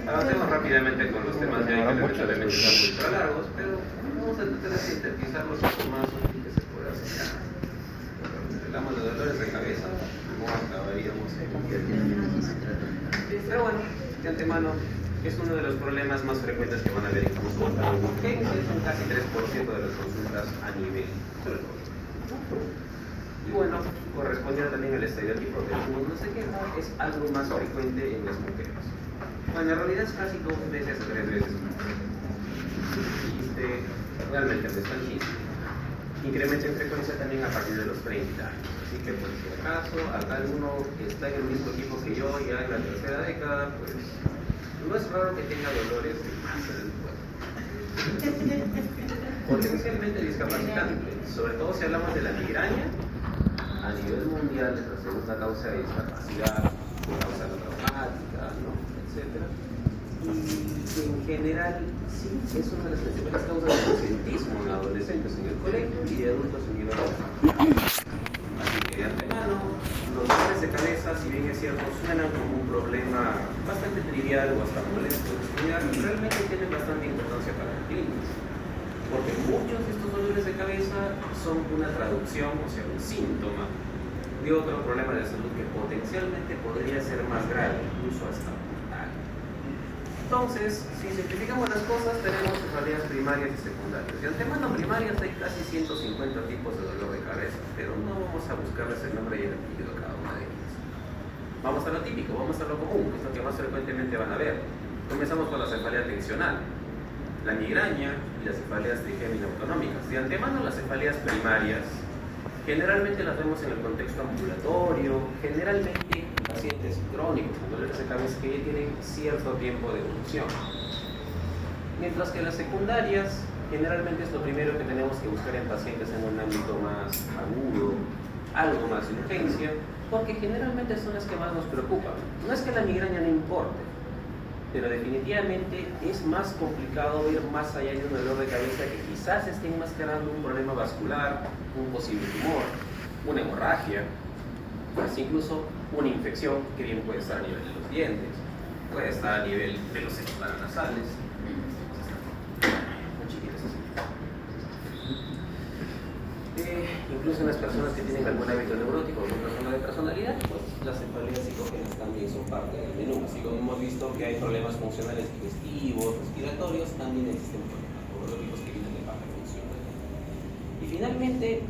Avancemos rápidamente con los temas de hoy, que lamentablemente están ultra largos, pero vamos a tratar de sintetizarlos un poco más útil que se pueda hacer. Hablamos de dolores de cabeza, no acabaríamos en cualquier día. Pero bueno, de antemano, es uno de los problemas más frecuentes que van a ver en consulta. Son casi 3% de las consultas a nivel global. Y bueno, correspondiendo también al estereotipo de no sé qué, es algo más frecuente en las mujeres. Bueno, en realidad es casi 2 veces o 3 veces más. Realmente no es tan chiste. Incrementa en frecuencia también a partir de los 30 años. Así que, por si acaso, acá alguno que está en el mismo equipo que yo, ya en la tercera década, pues no es raro que tenga dolores de masa en el cuerpo. Potencialmente discapacitante, sobre todo si hablamos de la migraña. A nivel mundial, la segunda causa de discapacidad, causa traumática, ¿no? Etcétera. Y en general, sí, es una de las principales causas de ausentismo en adolescentes en el colegio y de adultos en el hogar. Así que de antemano, los dolores de cabeza, si bien es cierto, suenan como un problema bastante trivial o hasta molesto de estudiar, realmente tienen bastante importancia para el clínico. Porque muchos de estos dolores de cabeza son una traducción, o sea, un síntoma de otro problema de salud que potencialmente podría ser más grave, incluso hasta mortal. Entonces, si simplificamos las cosas, tenemos cefaleas primarias y secundarias. De antemano primarias hay casi 150 tipos de dolor de cabeza, pero no vamos a buscarles el nombre y el apellido de cada una de ellas. Vamos a lo típico, vamos a lo común, que es lo que más frecuentemente van a ver. Comenzamos con la cefalea tensional, la migraña y las cefaleas trigémino-autonómicas. De antemano, las cefaleas primarias generalmente las vemos en el contexto ambulatorio, generalmente en pacientes crónicos con dolores de cabeza que ya tienen cierto tiempo de evolución. Mientras que las secundarias generalmente es lo primero que tenemos que buscar en pacientes en un ámbito más agudo, algo más de urgencia, porque generalmente son las que más nos preocupan. No es que la migraña no importe, pero definitivamente es más complicado ir más allá de un dolor de cabeza que quizás esté enmascarando un problema vascular, un posible tumor, una hemorragia, pues incluso una infección que bien puede estar a nivel de los dientes, puede estar a nivel de los senos paranasales. Incluso en las personas que tienen algún hábito neurótico o algún trastorno de personalidad, pues las cefaleas psicógenas también son parte del menú. Así como hemos visto que hay problemas funcionales digestivos, respiratorios, también existen problemas neurológicos que vienen de baja función. Y finalmente,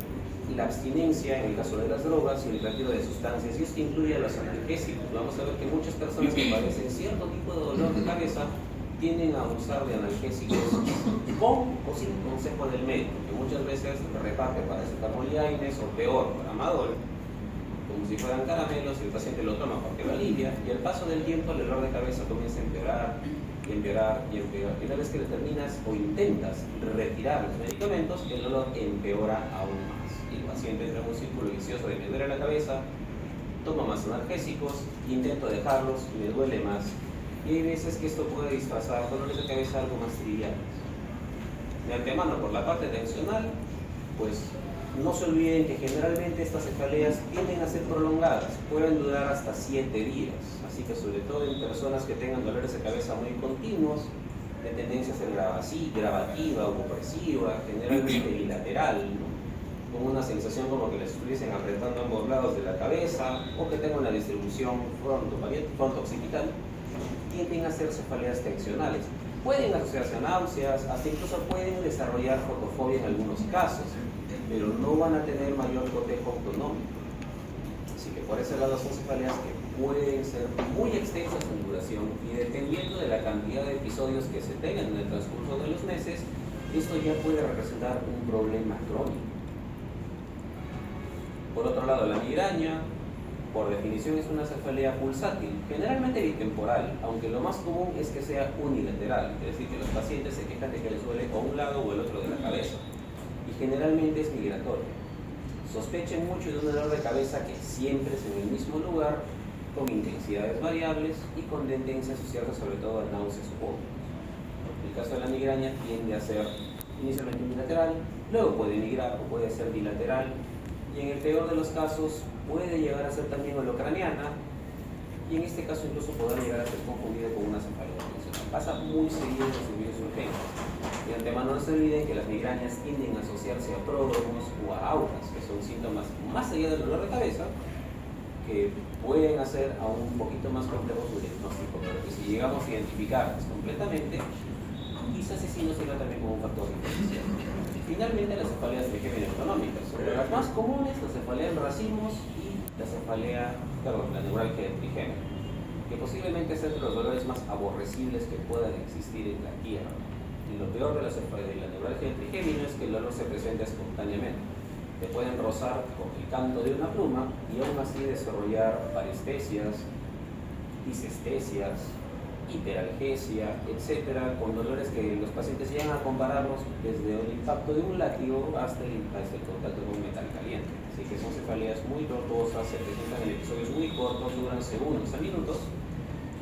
la abstinencia en el caso de las drogas y el retiro de sustancias, y esto incluye a los analgésicos. Vamos a ver que muchas personas que padecen cierto tipo de dolor de cabeza tienden a usar de analgésicos con o sin consejo del médico, que muchas veces reparte paracetamol y AINES, o peor, tramadol, como si fueran caramelos, y el paciente lo toma porque lo alivia, y al paso del tiempo el dolor de cabeza comienza a empeorar, y empeorar, y empeorar. Y una vez que determinas o intentas retirar los medicamentos, el dolor empeora aún más. Y el paciente entra en un círculo vicioso de me duele la cabeza, toma más analgésicos, intento dejarlos, me duele más. Y hay veces que esto puede disfrazar dolores de cabeza algo más triviales. De antemano, por la parte tensional, pues no se olviden que generalmente estas cefaleas tienden a ser prolongadas, pueden durar hasta 7 días. Así que sobre todo en personas que tengan dolores de cabeza muy continuos, de tendencia a ser gravativa o opresiva, generalmente bilateral, ¿no? Con una sensación como que les estuviesen apretando ambos lados de la cabeza, o que tengan una distribución fronto-occipital, tienden a ser cefaleas tensionales. Pueden asociarse a náuseas, hasta incluso pueden desarrollar fotofobia en algunos casos, pero no van a tener mayor cotejo autonómico. Así que por ese lado son cefaleas que pueden ser muy extensas en duración, y dependiendo de la cantidad de episodios que se tengan en el transcurso de los meses, esto ya puede representar un problema crónico. Por otro lado, la migraña, por definición, es una cefalea pulsátil, generalmente bitemporal, aunque lo más común es que sea unilateral, es decir, que los pacientes se quejan de que les duele o un lado o el otro de la cabeza, y generalmente es migratoria. Sospechen mucho de un dolor de cabeza que siempre es en el mismo lugar, con intensidades variables y con tendencia asociada sobre todo a náuseas o vómitos. El caso de la migraña tiende a ser inicialmente unilateral, luego puede migrar o puede ser bilateral, y en el peor de los casos puede llegar a ser también holocraniana, y en este caso incluso podrá llegar a ser confundido con una cefalea funcional. Pasa muy seguido en los servicios urgentes. De antemano no se olviden que las migrañas tienden a asociarse a pródromos o a auras, que son síntomas más allá del dolor de cabeza, que pueden hacer aún un poquito más complejo su diagnóstico, pero que si llegamos a identificarlas completamente, quizás ese no sirva también como un factor de diferenciación. Finalmente, las cefaleas trigémino autonómicas. Sobre las más comunes, la cefalea en racimos y la neuralgia de trigémino, que posiblemente es entre los dolores más aborrecibles que puedan existir en la tierra. Y lo peor de la neuralgia de trigémino es que el dolor se presenta espontáneamente. Te pueden rozar con el canto de una pluma y aún así desarrollar parestesias, disestesias, hiperalgesia, etcétera, con dolores que los pacientes llegan a compararlos desde el impacto de un látigo hasta el contacto con un metal caliente. Así que son cefaleas muy tortuosas, se presentan en episodios muy cortos, duran segundos a minutos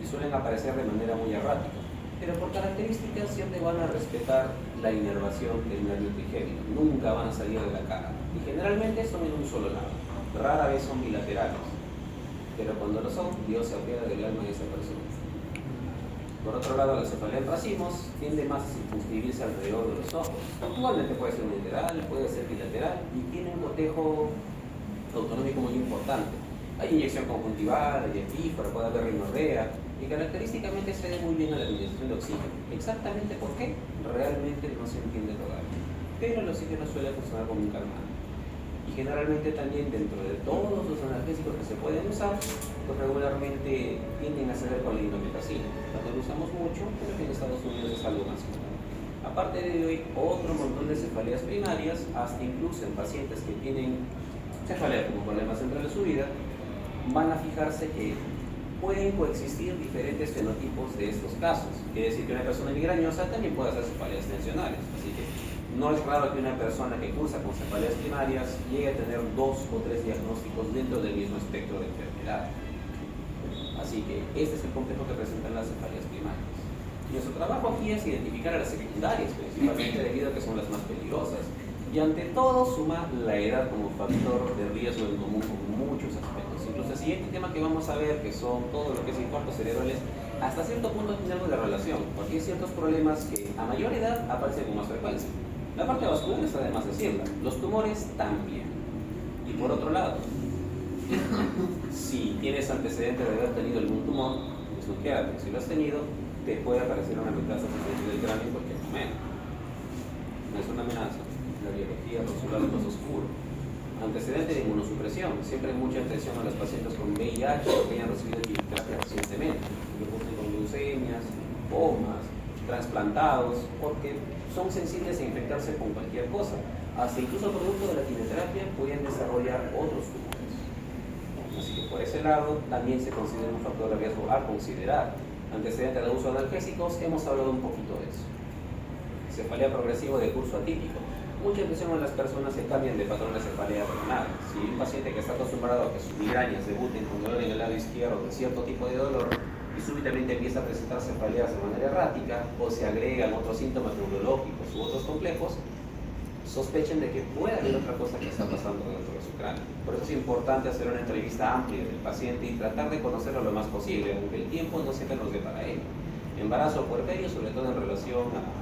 y suelen aparecer de manera muy errática. Pero por características siempre van a respetar la inervación del nervio trigémino, nunca van a salir de la cara y generalmente son en un solo lado, rara vez son bilaterales, pero cuando lo son, Dios se apiada del alma de esa persona. Por otro lado, la cefalea en racimos tiende más a circunscribirse alrededor de los ojos. Actualmente puede ser unilateral, puede ser bilateral y tiene un cotejo autonómico muy importante. Hay inyección conjuntival, hay epífora, puede haber rinorrea y característicamente se debe muy bien a la administración de oxígeno. Exactamente por qué, realmente no se entiende todavía. Pero el oxígeno suele funcionar como un calmante. Y generalmente también dentro de todos los analgésicos que se pueden usar, pues regularmente tienden a ceder con la indometacina. No lo usamos mucho, pero que en Estados Unidos es algo más común. Aparte de hoy, otro montón de cefaleas primarias, hasta incluso en pacientes que tienen cefalea como problema central de su vida, van a fijarse que pueden coexistir diferentes fenotipos de estos casos. Quiere decir que una persona migrañosa también puede hacer cefaleas tensionales. Así que no es raro que una persona que cursa con cefaleas primarias llegue a tener 2 o 3 diagnósticos dentro del mismo espectro de enfermedad. Así que este es el complejo que presentan las cefaleas primarias. Y nuestro trabajo aquí es identificar a las secundarias, principalmente debido a que son las más peligrosas. Y ante todo suma la edad como factor de riesgo en común con muchos aspectos. Incluso el siguiente tema que vamos a ver, que son todo lo que es infartos cerebrales, hasta cierto punto tiene algo de relación, porque hay ciertos problemas que a mayor edad aparecen con más frecuencia. La parte vascular está de más decirla, los tumores también. Y por otro lado, si tienes antecedente de haber tenido algún tumor, pues no queda, pero si lo has tenido, te puede aparecer una metástasis dentro del cráneo en cualquier momento. No es una amenaza, la biología por su lado es más oscuro. Antecedente de inmunosupresión, siempre hay mucha atención a los pacientes con VIH o que hayan recibido quimioterapia recientemente, que cursen con leucemias, linfomas, trasplantados, porque son sensibles a infectarse con cualquier cosa. Hasta incluso producto de la quimioterapia pueden desarrollar otros tumores. Así que por ese lado también se considera un factor de riesgo a considerar. Antecedente de uso de analgésicos, hemos hablado un poquito de eso. Cefalea progresivo de curso atípico. Mucha atención a las personas que cambian de patrón de cefalea renal. Si un paciente que está acostumbrado a que sus migrañas debuten con dolor en el lado izquierdo, de cierto tipo de dolor, y súbitamente empieza a presentar cefaleas de manera errática, o se agregan otros síntomas neurológicos u otros complejos, sospechen de que puede haber otra cosa que está pasando dentro de su cráneo. Por eso es importante hacer una entrevista amplia del paciente y tratar de conocerlo lo más posible, aunque el tiempo no siempre nos dé para ello. Embarazo o puerperio, sobre todo en relación a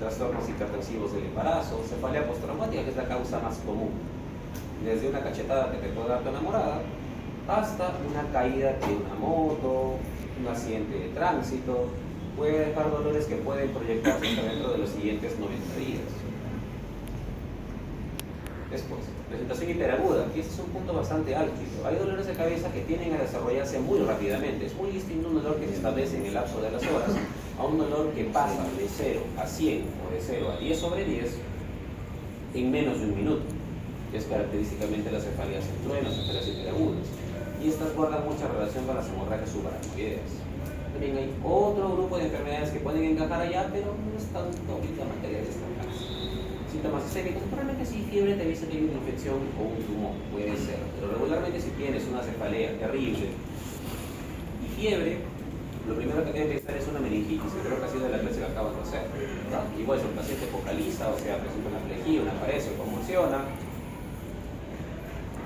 trastornos hipertensivos del embarazo, cefalea postraumática, que es la causa más común, desde una cachetada que te puede dar tu enamorada, hasta una caída de una moto, un accidente de tránsito, puede dejar dolores que pueden proyectarse hasta dentro de los siguientes 90 días. Después, presentación hiperaguda, que este es un punto bastante álgido. Hay dolores de cabeza que tienden a desarrollarse muy rápidamente. Es muy distinto un dolor que se establece en el lapso de las horas a un dolor que pasa de 0 a 100 o de 0 a 10 sobre 10 en menos de un minuto. Es característicamente las cefaleas en truenos, cefaleas hiperagudas. Y estas guardan mucha relación con las hemorragias subaracnoideas. También hay otro grupo de enfermedades que pueden encajar allá, pero no es tanto ahorita materia de destacar. Síntomas sistémicos, probablemente si fiebre te avisa que hay una infección o un tumor, puede ser, pero regularmente si tienes una cefalea terrible fiebre, lo primero que debe pensar es una meningitis, que creo que ha sido la clase que acabas de hacer, ¿no? Igual si el paciente focaliza, o sea, presenta una plejía, una paresia, convulsiona,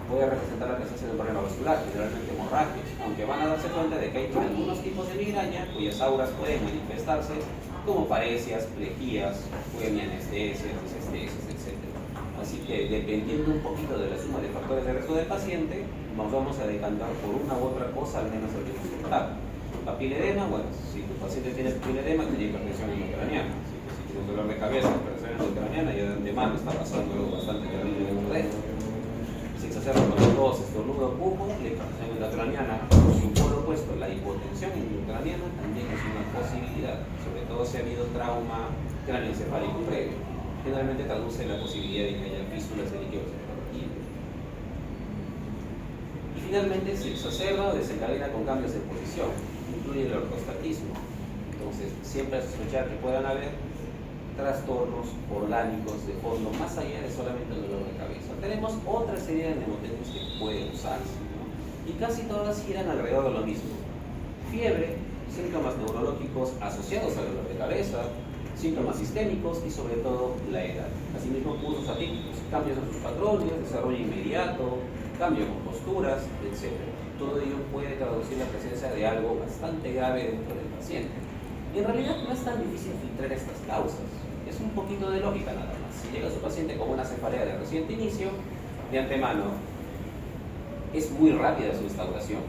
puede representar la presencia de un problema vascular, generalmente hemorragias, aunque van a darse cuenta de que hay algunos tipos de migraña cuyas auras pueden manifestarse como paresias, plejías, anestesias, disestesias, etc. Así que dependiendo un poquito de la suma de factores de riesgo del paciente, nos vamos a decantar por una u otra cosa, al menos el resultado. Papiledema, bueno, si tu paciente tiene papiledema, tiene hipertensión endocraniana. Si tiene un dolor de cabeza, hipertensión endocraniana, ya de antemano está pasando algo bastante terrible en el red. Si se exacerba con tos, estornudo, pujo, la hipertensión endocraniana, su polo opuesto, la hipotensión endocraniana, también es una posibilidad, sobre todo si ha habido trauma cráneoencefálico previo. Generalmente traduce la posibilidad de que haya fístulas de líquido cerebral. Y finalmente, si exacerba o desencadena con cambios de posición, incluye el ortostatismo. Entonces, siempre sospechar que puedan haber trastornos orgánicos de fondo, más allá de solamente el dolor de cabeza. Tenemos otra serie de mnemotecnias que pueden usarse, ¿no? Y casi todas giran alrededor de lo mismo. Fiebre, síntomas neurológicos asociados al dolor de cabeza, síntomas sistémicos y sobre todo la edad. Asimismo, cursos atípicos, cambios en sus patrones, desarrollo inmediato, cambio con posturas, etc. Todo ello puede traducir la presencia de algo bastante grave dentro del paciente. En realidad no es tan difícil filtrar estas causas, es un poquito de lógica nada más. Si llega su paciente con una cefalea de reciente inicio, de antemano, es muy rápida su instauración,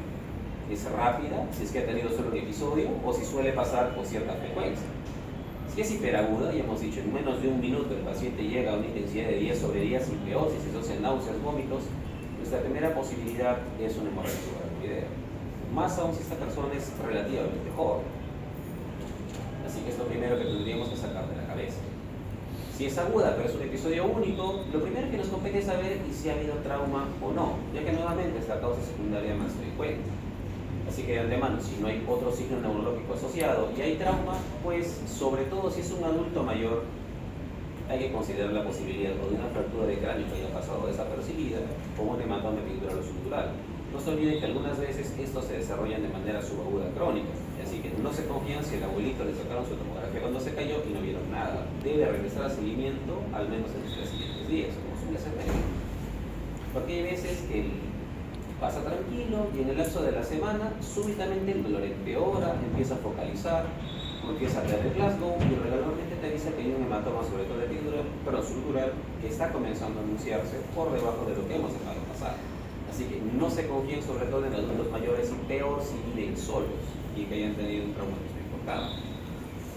es rápida si es que ha tenido solo un episodio o si suele pasar con cierta frecuencia. Si es hiperaguda, ya hemos dicho, en menos de un minuto el paciente llega a una intensidad de 10/10 sin peosis, asocia náuseas, vómitos, nuestra primera posibilidad es una hemorragia subaracnoidea. Más aún si esta persona es relativamente joven. Así que es lo primero que tendríamos que sacar de la cabeza. Si es aguda, pero es un episodio único, lo primero que nos compete es saber si ha habido trauma o no, ya que nuevamente es la causa secundaria más frecuente. Así que de antemano, si no hay otro signo neurológico asociado y hay trauma, pues sobre todo si es un adulto mayor, hay que considerar la posibilidad o de una fractura de cráneo que haya pasado desapercibida o un hematoma epidural o subdural. No se olviden que algunas veces estos se desarrollan de manera subaguda crónica, así que no se confían si el abuelito le sacaron su tomografía cuando se cayó y no vieron nada. Debe regresar a seguimiento al menos en los 3 siguientes días, como suele ser médico. Porque hay veces que pasa tranquilo y en el lapso de la semana súbitamente el dolor empeora, empieza a focalizar, empieza a perder Glasgow y regularmente te dice que hay un hematoma, sobre todo epidural, pero subdural, que está comenzando a anunciarse por debajo de lo que hemos dejado pasar. Así que no se confíen sobre todo en adultos mayores y peor si viven solos y que hayan tenido un traumatismo importante.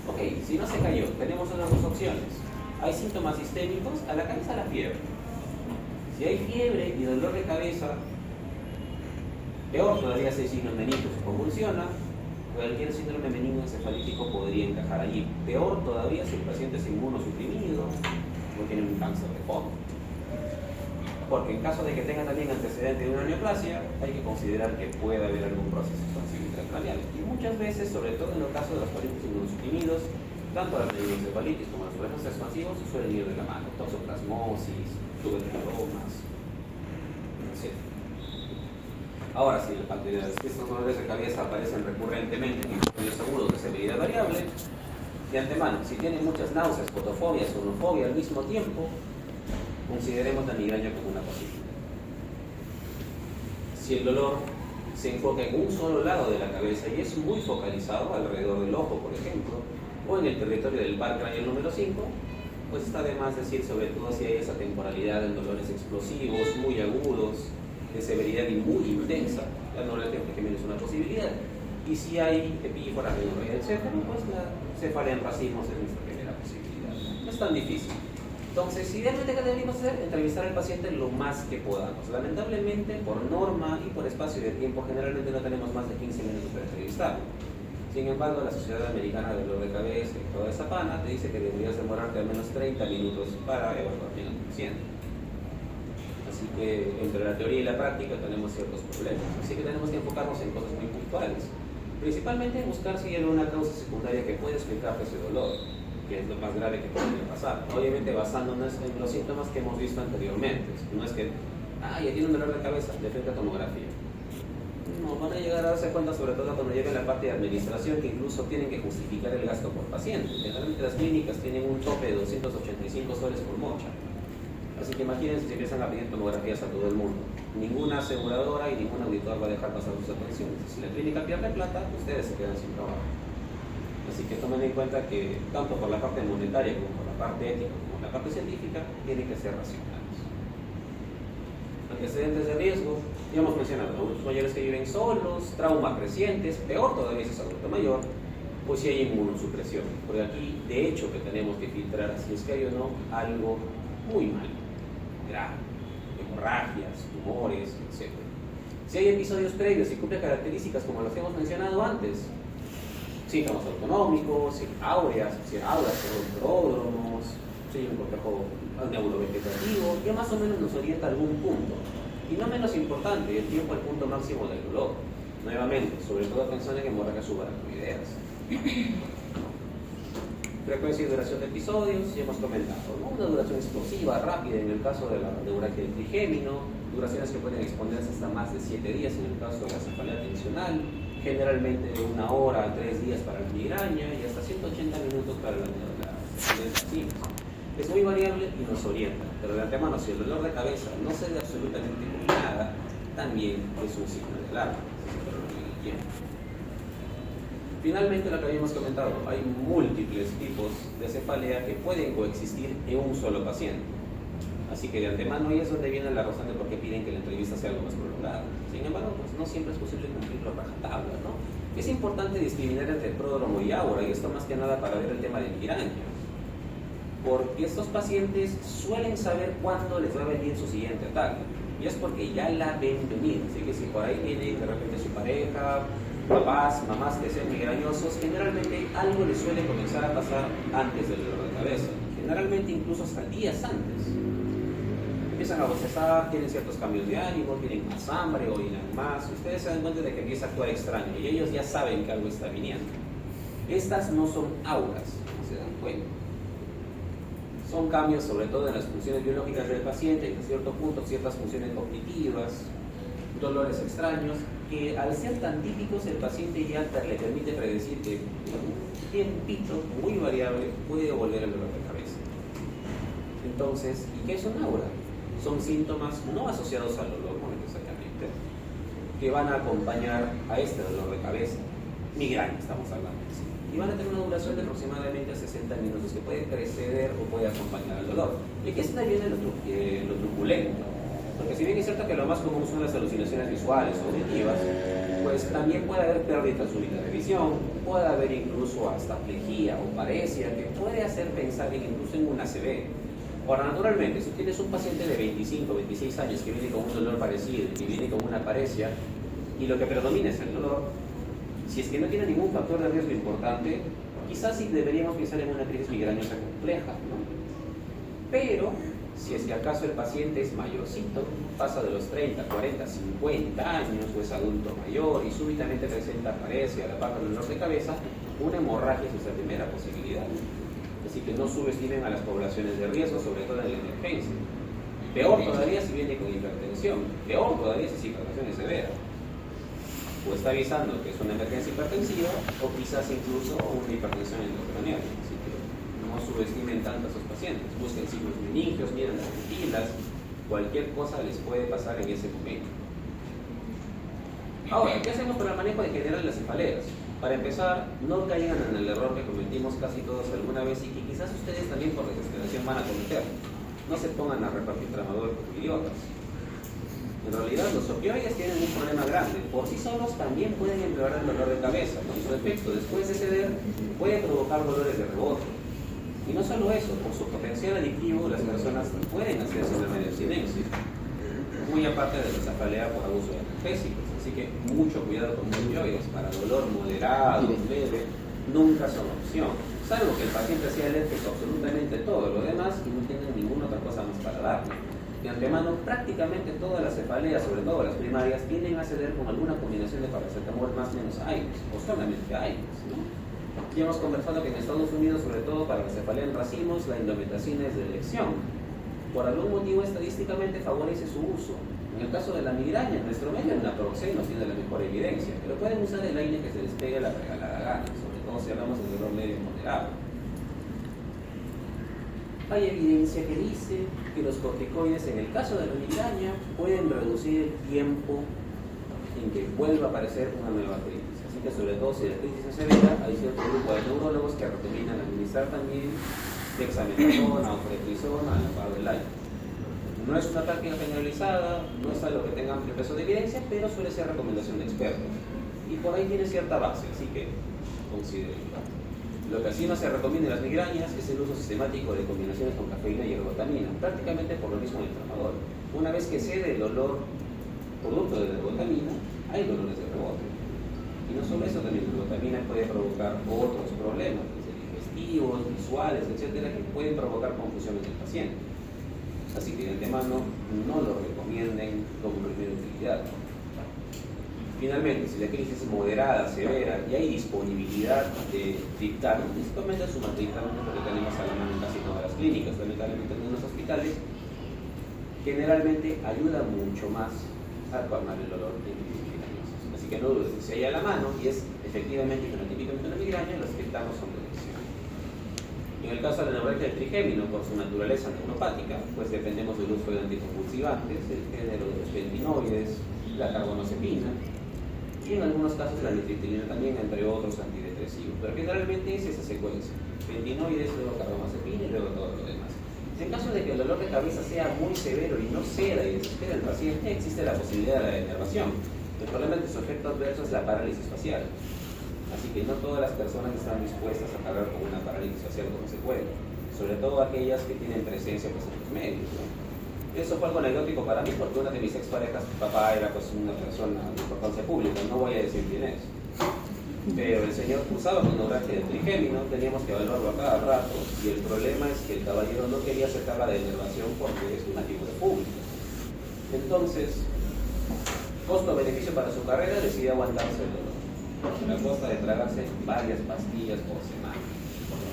Ok, si no se cayó, tenemos unas dos opciones. Hay síntomas sistémicos, a la cabeza la fiebre. Si hay fiebre y dolor de cabeza, peor todavía si hay signos meningios o convulsiona, cualquier síndrome meningoencefalítico podría encajar allí. Peor todavía si el paciente es inmunosuprimido o tiene un cáncer de fondo. Porque en caso de que tenga también antecedente de una neoplasia, hay que considerar que puede haber algún proceso expansivo intracraneal. Y muchas veces, sobre todo en los casos de los pacientes inmunosuprimidos, tanto las meningoencefalitis como los procesos expansivos suelen ir de la mano. Toxoplasmosis, tuberculomas, etc. Ahora, si estos dolores de cabeza aparecen recurrentemente en episodios agudos de severidad variable, de antemano, si tienen muchas náuseas, fotofobia, sonofobia al mismo tiempo, consideremos la migraña como una posibilidad. Si el dolor se enfoca en un solo lado de la cabeza y es muy focalizado, alrededor del ojo, por ejemplo, o en el territorio del par craneal número 5, pues está de más decir, sobre todo si hay esa temporalidad de dolores explosivos, muy agudos, de severidad y muy intensa, la neuralgia trigeminal es una posibilidad. Y si hay epíforas, menorrea, etc., pues la cefalea en racimos es nuestra primera posibilidad. No es tan difícil. Entonces, idealmente, ¿qué deberíamos hacer? Entrevistar al paciente lo más que podamos. Lamentablemente, por norma y por espacio de tiempo, generalmente no tenemos más de 15 minutos para entrevistarlo. Sin embargo, la Sociedad Americana de Dolor de Cabeza y toda esa pana te dice que deberías demorarte al menos 30 minutos para evaluar bien al paciente. Así que entre la teoría y la práctica tenemos ciertos problemas. Así que tenemos que enfocarnos en cosas muy puntuales. Principalmente buscar si hay alguna causa secundaria que puede explicar ese dolor, que es lo más grave que podría pasar. Obviamente basándonos en los síntomas que hemos visto anteriormente. No es que, ya tiene un dolor de cabeza, le frente a tomografía. No, van a llegar a darse cuenta, sobre todo cuando llegue la parte de administración, que incluso tienen que justificar el gasto por paciente. Generalmente las clínicas tienen un tope de 285 soles por mocha. Así que imagínense si empiezan a pedir tomografías a todo el mundo. Ninguna aseguradora y ningún auditor va a dejar pasar sus atenciones. Si la clínica pierde plata, ustedes se quedan sin trabajo. Así que tomen en cuenta que tanto por la parte monetaria como por la parte ética como la parte científica tienen que ser racionales. Antecedentes de riesgo, ya hemos mencionado, adultos mayores que viven solos, traumas recientes, peor todavía si es adulto mayor, pues si hay inmunosupresión. Porque aquí, de hecho, que tenemos que filtrar si es que hay o no algo muy mal, grave, hemorragias, tumores, etc. Si hay episodios previos y cumple características como las que hemos mencionado antes, síntomas autonómicos, áureas, pródromos, si hay un cortejo neurovegetativo, ya más o menos nos orienta a algún punto. Y no menos importante, el tiempo al punto máximo del dolor. Nuevamente, sobre todo atención en hemorragias subaracnoideas. Frecuencia y duración de episodios, ya hemos comentado, ¿no? Una duración explosiva, rápida en el caso de la neuralgia del trigémino, duraciones que pueden exponerse hasta más de 7 días en el caso de la cefalea tensional, generalmente de 1 hora a 3 días para la migraña y hasta 180 minutos para la neuralgia. Es muy variable y nos orienta, pero de antemano, si el dolor de cabeza no se ve absolutamente con nada, también es un signo de alarma. Finalmente, lo que habíamos comentado, hay múltiples tipos de cefalea que pueden coexistir en un solo paciente. Así que de antemano ahí es donde viene la razón de por qué piden que la entrevista sea algo más prolongada. Sin embargo, pues no siempre es posible cumplirlo a rajatabla, ¿no? Es importante discriminar entre pródromo y áura, y esto más que nada para ver el tema de migraña. Porque estos pacientes suelen saber cuándo les va a venir su siguiente ataque. Y es porque ya la ven venir. Así que si por ahí viene de repente su pareja, papás, mamás que sean migrañosos, generalmente algo les suele comenzar a pasar antes del dolor de cabeza. Generalmente incluso hasta días antes. Empiezan a bostezar, tienen ciertos cambios de ánimo, tienen más hambre, oínan más. Ustedes se dan cuenta de que empieza a actuar extraño y ellos ya saben que algo está viniendo. Estas no son auras, no se dan cuenta. Son cambios sobre todo en las funciones biológicas del paciente, en cierto punto ciertas funciones cognitivas, dolores extraños, que al ser tan típicos el paciente ya le permite predecir que en un tiempito muy variable puede volver el dolor de cabeza. Entonces, ¿y qué es un aura? Son síntomas no asociados al dolor, no necesariamente, que van a acompañar a este dolor de cabeza. Migraña, estamos hablando. Y van a tener una duración de aproximadamente 60 minutos que puede preceder o puede acompañar al dolor. Y aquí está bien lo truculento, porque si bien es cierto que lo más común son las alucinaciones visuales o auditivas, pues también puede haber pérdida súbita de visión, puede haber incluso hasta plejía o paresia, que puede hacer pensar incluso en una ACV. Ahora, naturalmente, si tienes un paciente de 25 o 26 años que viene con un dolor parecido, que viene con una paresia, y lo que predomina es el dolor, si es que no tiene ningún factor de riesgo importante, quizás sí deberíamos pensar en una crisis migrañosa compleja, ¿no? Pero, si es que acaso el paciente es mayorcito, pasa de los 30, 40, 50 años, o es adulto mayor y súbitamente presenta paresia a la parte del dolor de cabeza, una hemorragia es esa primera posibilidad. Así que no subestimen a las poblaciones de riesgo, sobre todo en la emergencia. Peor todavía si viene con hipertensión, peor todavía si es hipertensión severa. O está avisando que es una emergencia hipertensiva o quizás incluso una hipertensión endocrinal. Así que no subestimen tanto a sus pacientes. Busquen signos meningios, miren las pupilas, cualquier cosa les puede pasar en ese momento. Ahora, ¿qué hacemos para el manejo de general las cefaleas? Para empezar, no caigan en el error que cometimos casi todos alguna vez y que quizás ustedes también por desesperación van a cometer. No se pongan a repartir tramador como idiotas. En realidad, los opioides tienen un problema grande. Por sí solos también pueden empeorar el dolor de cabeza. Con su efecto, después de ceder, puede provocar dolores de rebote. Y no solo eso, por su potencial adictivo, las personas pueden hacerse una abstinencia, muy aparte de la cefalea por abuso de analgésicos. Así que mucho cuidado con los opioides. Para dolor moderado, leve, nunca son opción. Salvo que el paciente sea alérgico a absolutamente todo lo demás y no tenga ninguna otra cosa más para darle. De antemano, prácticamente todas las cefaleas, sobre todo las primarias, tienden a ceder con alguna combinación de paracetamol más o menos AINES, o solamente AINES, ¿no? Ya hemos conversado que en Estados Unidos, sobre todo para la cefalea en racimos, la indometacina es de elección. Por algún motivo estadísticamente favorece su uso. En el caso de la migraña, nuestro medio en naproxeno tiene la mejor evidencia, pero pueden usar el aire que se les pegue la regalada gana, sobre todo si hablamos de dolor medio moderado. Hay evidencia que dice que los corticoides, en el caso de la migraña, pueden reducir el tiempo en que vuelva a aparecer una nueva crisis. Así que, sobre todo si la crisis es severa, hay cierto grupo de neurólogos que recomiendan administrar también dexametasona o prednisona a la par del aire. No es una práctica generalizada, no es algo que tenga amplio peso de evidencia, pero suele ser recomendación de expertos. Y por ahí tiene cierta base, así que considérenlo. Lo que así no se recomienda en las migrañas es el uso sistemático de combinaciones con cafeína y ergotamina, prácticamente por lo mismo del tramador. Una vez que cede el dolor producto de la ergotamina, hay dolores de rebote. Y no solo eso, también la ergotamina puede provocar otros problemas, desde digestivos, visuales, etcétera, que pueden provocar confusión en el paciente. Así que de antemano no lo recomienden como primera utilidad. Finalmente, si la crisis es moderada, severa y hay disponibilidad de dictamen, principalmente sumadictamen, porque tenemos a la mano en casi todas las clínicas, lamentablemente en los hospitales, generalmente ayuda mucho más a calmar el dolor de migrañas. Así que no dudes, si hay a la mano y es efectivamente y fenotípicamente una migraña, los dictamos son de elección. En el caso de la neuralgia del trigémino, por su naturaleza neuropática, pues dependemos del uso de anticonvulsivantes, el género de los benzinoides, la carbamazepina, y en algunos casos la nitritilina también, entre otros antidepresivos. Pero generalmente es esa secuencia: benzinoides, luego carbamazepina y luego todo lo demás. En caso de que el dolor de cabeza sea muy severo y no ceda y desespera al paciente, existe la posibilidad de la denervación. El problema es que su efecto adverso es la parálisis facial. Así que no todas las personas están dispuestas a cargar con una parálisis facial como se puede, sobre todo aquellas que tienen presencia pues, en los medios, ¿no? Eso fue algo anecdótico para mí porque una de mis exparejas, mi papá era pues una persona de importancia pública, no voy a decir quién es, pero el señor usaba con neuralgia del trigémino, teníamos que evaluarlo a cada rato y el problema es que el caballero no quería aceptar la denervación porque es una figura pública. Entonces, costo-beneficio para su carrera, decide aguantarse el dolor a costa de tragarse varias pastillas por semana.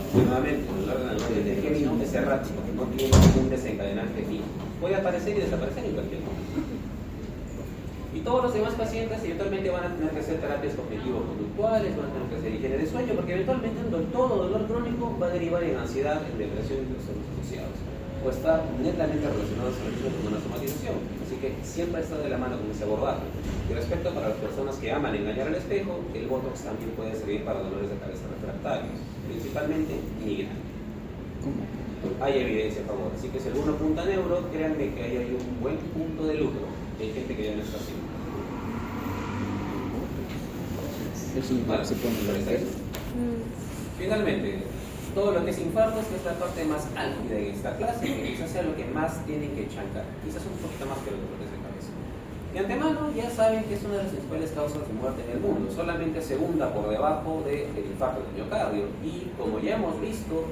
Nuevamente, el dolor del trigémino es errático, no tiene ningún desencadenante fijo. Puede aparecer y desaparecer en cualquier momento. Y todos los demás pacientes eventualmente van a tener que hacer terapias cognitivo-conductuales, van a tener que hacer higiene de sueño, porque eventualmente todo dolor crónico va a derivar en ansiedad, en depresión y trastornos asociados, o está netamente relacionado con una somatización. Así que siempre está de la mano con ese abordaje. Y respecto para las personas que aman engañar al espejo, el Botox también puede servir para dolores de cabeza refractarios, principalmente migraña. Hay evidencia a favor, así que si alguno apunta a neuro, créanme que ahí hay un buen punto de lucro. Hay gente que ya no está haciendo. Finalmente, todo lo que es infartos, que es la parte más álgida en esta clase, que quizás sea lo que más tienen que chancar, quizás un poquito más que los dolores de cabeza. De antemano ya saben que es una de las principales causas de muerte en el mundo, solamente segunda por debajo del infarto del miocardio, y como ya hemos visto,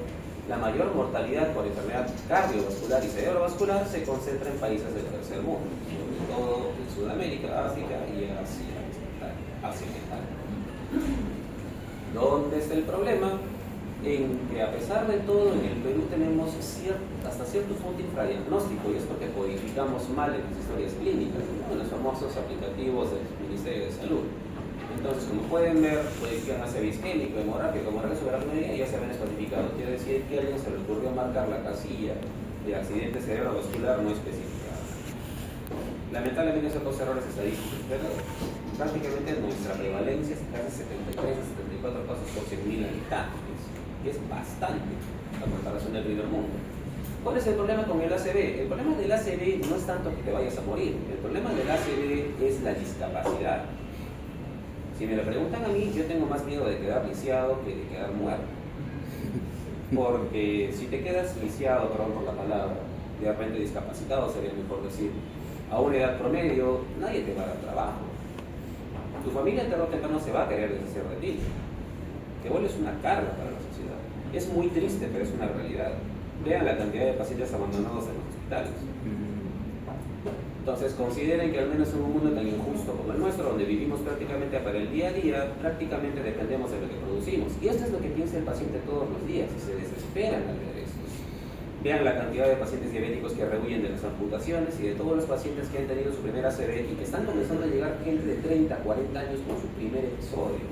la mayor mortalidad por enfermedad cardiovascular y cerebrovascular se concentra en países del tercer mundo, sobre todo en Sudamérica, África y Asia Central. ¿Dónde está el problema? En que a pesar de todo, en el Perú tenemos hasta cierto punto infradiagnóstico, y es porque codificamos mal en las historias clínicas, ¿no? En los famosos aplicativos del Ministerio de Salud. Entonces, como pueden ver, codifican ACV isquémico, hemorrágico, hemorragia subaracnoidea, ya se ven especificado. Quiere decir que a alguien se le ocurrió marcar la casilla de accidente cerebrovascular no especificada. Lamentablemente son dos errores estadísticos, pero prácticamente nuestra prevalencia es casi 73 a 74 casos por 100.000 habitantes, que es bastante a comparación del primer mundo. ¿Cuál es el problema con el ACV? El problema del ACV no es tanto que te vayas a morir, el problema del ACV es la discapacidad. Si me lo preguntan a mí, yo tengo más miedo de quedar lisiado que de quedar muerto. Porque si te quedas lisiado, perdón por la palabra, de repente discapacitado, sería mejor decir, a una edad promedio, nadie te va a dar trabajo. Tu familia tarde o temprano se va a querer deshacer de ti. Te vuelves una carga para la sociedad. Es muy triste, pero es una realidad. Vean la cantidad de pacientes abandonados en los hospitales. Entonces consideren que al menos en un mundo tan injusto como el nuestro, donde vivimos prácticamente para el día a día, prácticamente dependemos de lo que producimos. Y esto es lo que piensa el paciente todos los días y se desesperan al ver esto. Vean la cantidad de pacientes diabéticos que rehuyen de las amputaciones y de todos los pacientes que han tenido su primera ACV y que están comenzando a llegar gente de 30, 40 años con su primer episodio.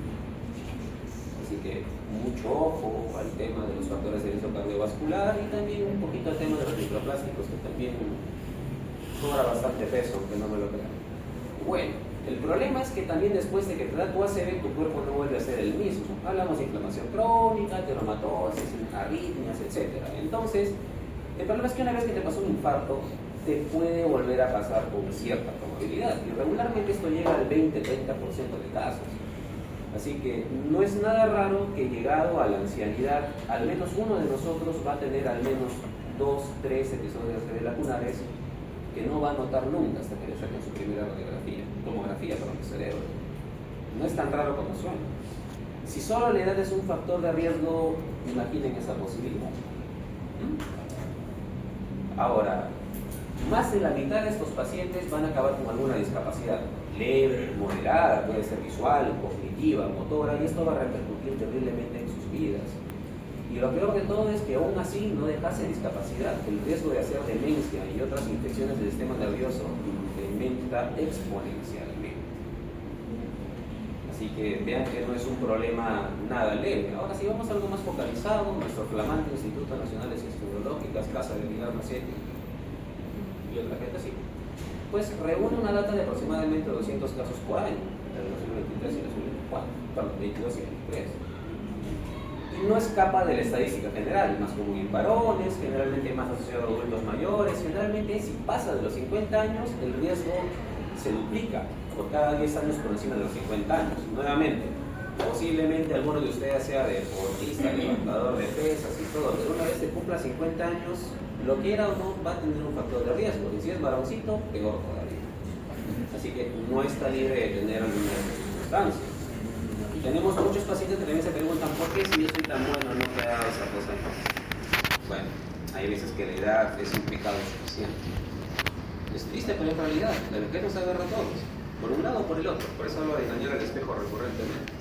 Así que mucho ojo al tema de los factores de riesgo cardiovascular y también un poquito al tema de los microplásticos, que también cobra bastante peso, aunque no me lo crean. Bueno, el problema es que también después de que te da tu ACV, tu cuerpo no vuelve a ser el mismo. Hablamos de inflamación crónica, tenomatosis, arritmias, etc. Entonces, el problema es que una vez que te pasó un infarto, te puede volver a pasar con cierta probabilidad. Y regularmente esto llega al 20-30% de casos. Así que no es nada raro que llegado a la ancianidad, al menos uno de nosotros va a tener al menos 2, 3 episodios cerebrales que no va a notar nunca hasta que le saquen su primera tomografía para el cerebro. No es tan raro como suena. Si solo la edad es un factor de riesgo, imaginen esa posibilidad. Ahora, más de la mitad de estos pacientes van a acabar con alguna discapacidad leve, moderada, puede ser visual, cognitiva, motora, y esto va a repercutir terriblemente en sus vidas. Y lo peor de todo es que aún así no dejase discapacidad. El riesgo de hacer demencia y otras infecciones del sistema nervioso incrementa exponencialmente. Así que vean que no es un problema nada leve. Ahora, si vamos a algo más focalizado, nuestro flamante Instituto Nacional de Ciencias Neurológicas, Casa de Pilar Macetti y otra gente así, pues reúne una data de aproximadamente 200 casos por año, entre el 2023 y el 2024, perdón, 22 y 23. Y no escapa de la estadística general, más común en varones, generalmente más asociado a adultos mayores, generalmente si pasa de los 50 años, el riesgo se duplica por cada 10 años por encima de los 50 años. Nuevamente, posiblemente alguno de ustedes sea deportista, levantador de pesas y todo, pero una vez se cumpla 50 años, lo quiera o no, va a tener un factor de riesgo. Y si es varoncito, peor todavía. Así que no está libre de tener alguna circunstancia. Y tenemos muchos pacientes que también se preguntan ¿por qué si yo soy tan bueno no me da esa cosa? Bueno, hay veces que la edad es un pecado suficiente. Es triste, pero es realidad. La vejez nos agarra a todos, por un lado o por el otro. Por eso hablo de engañar al espejo recurrentemente.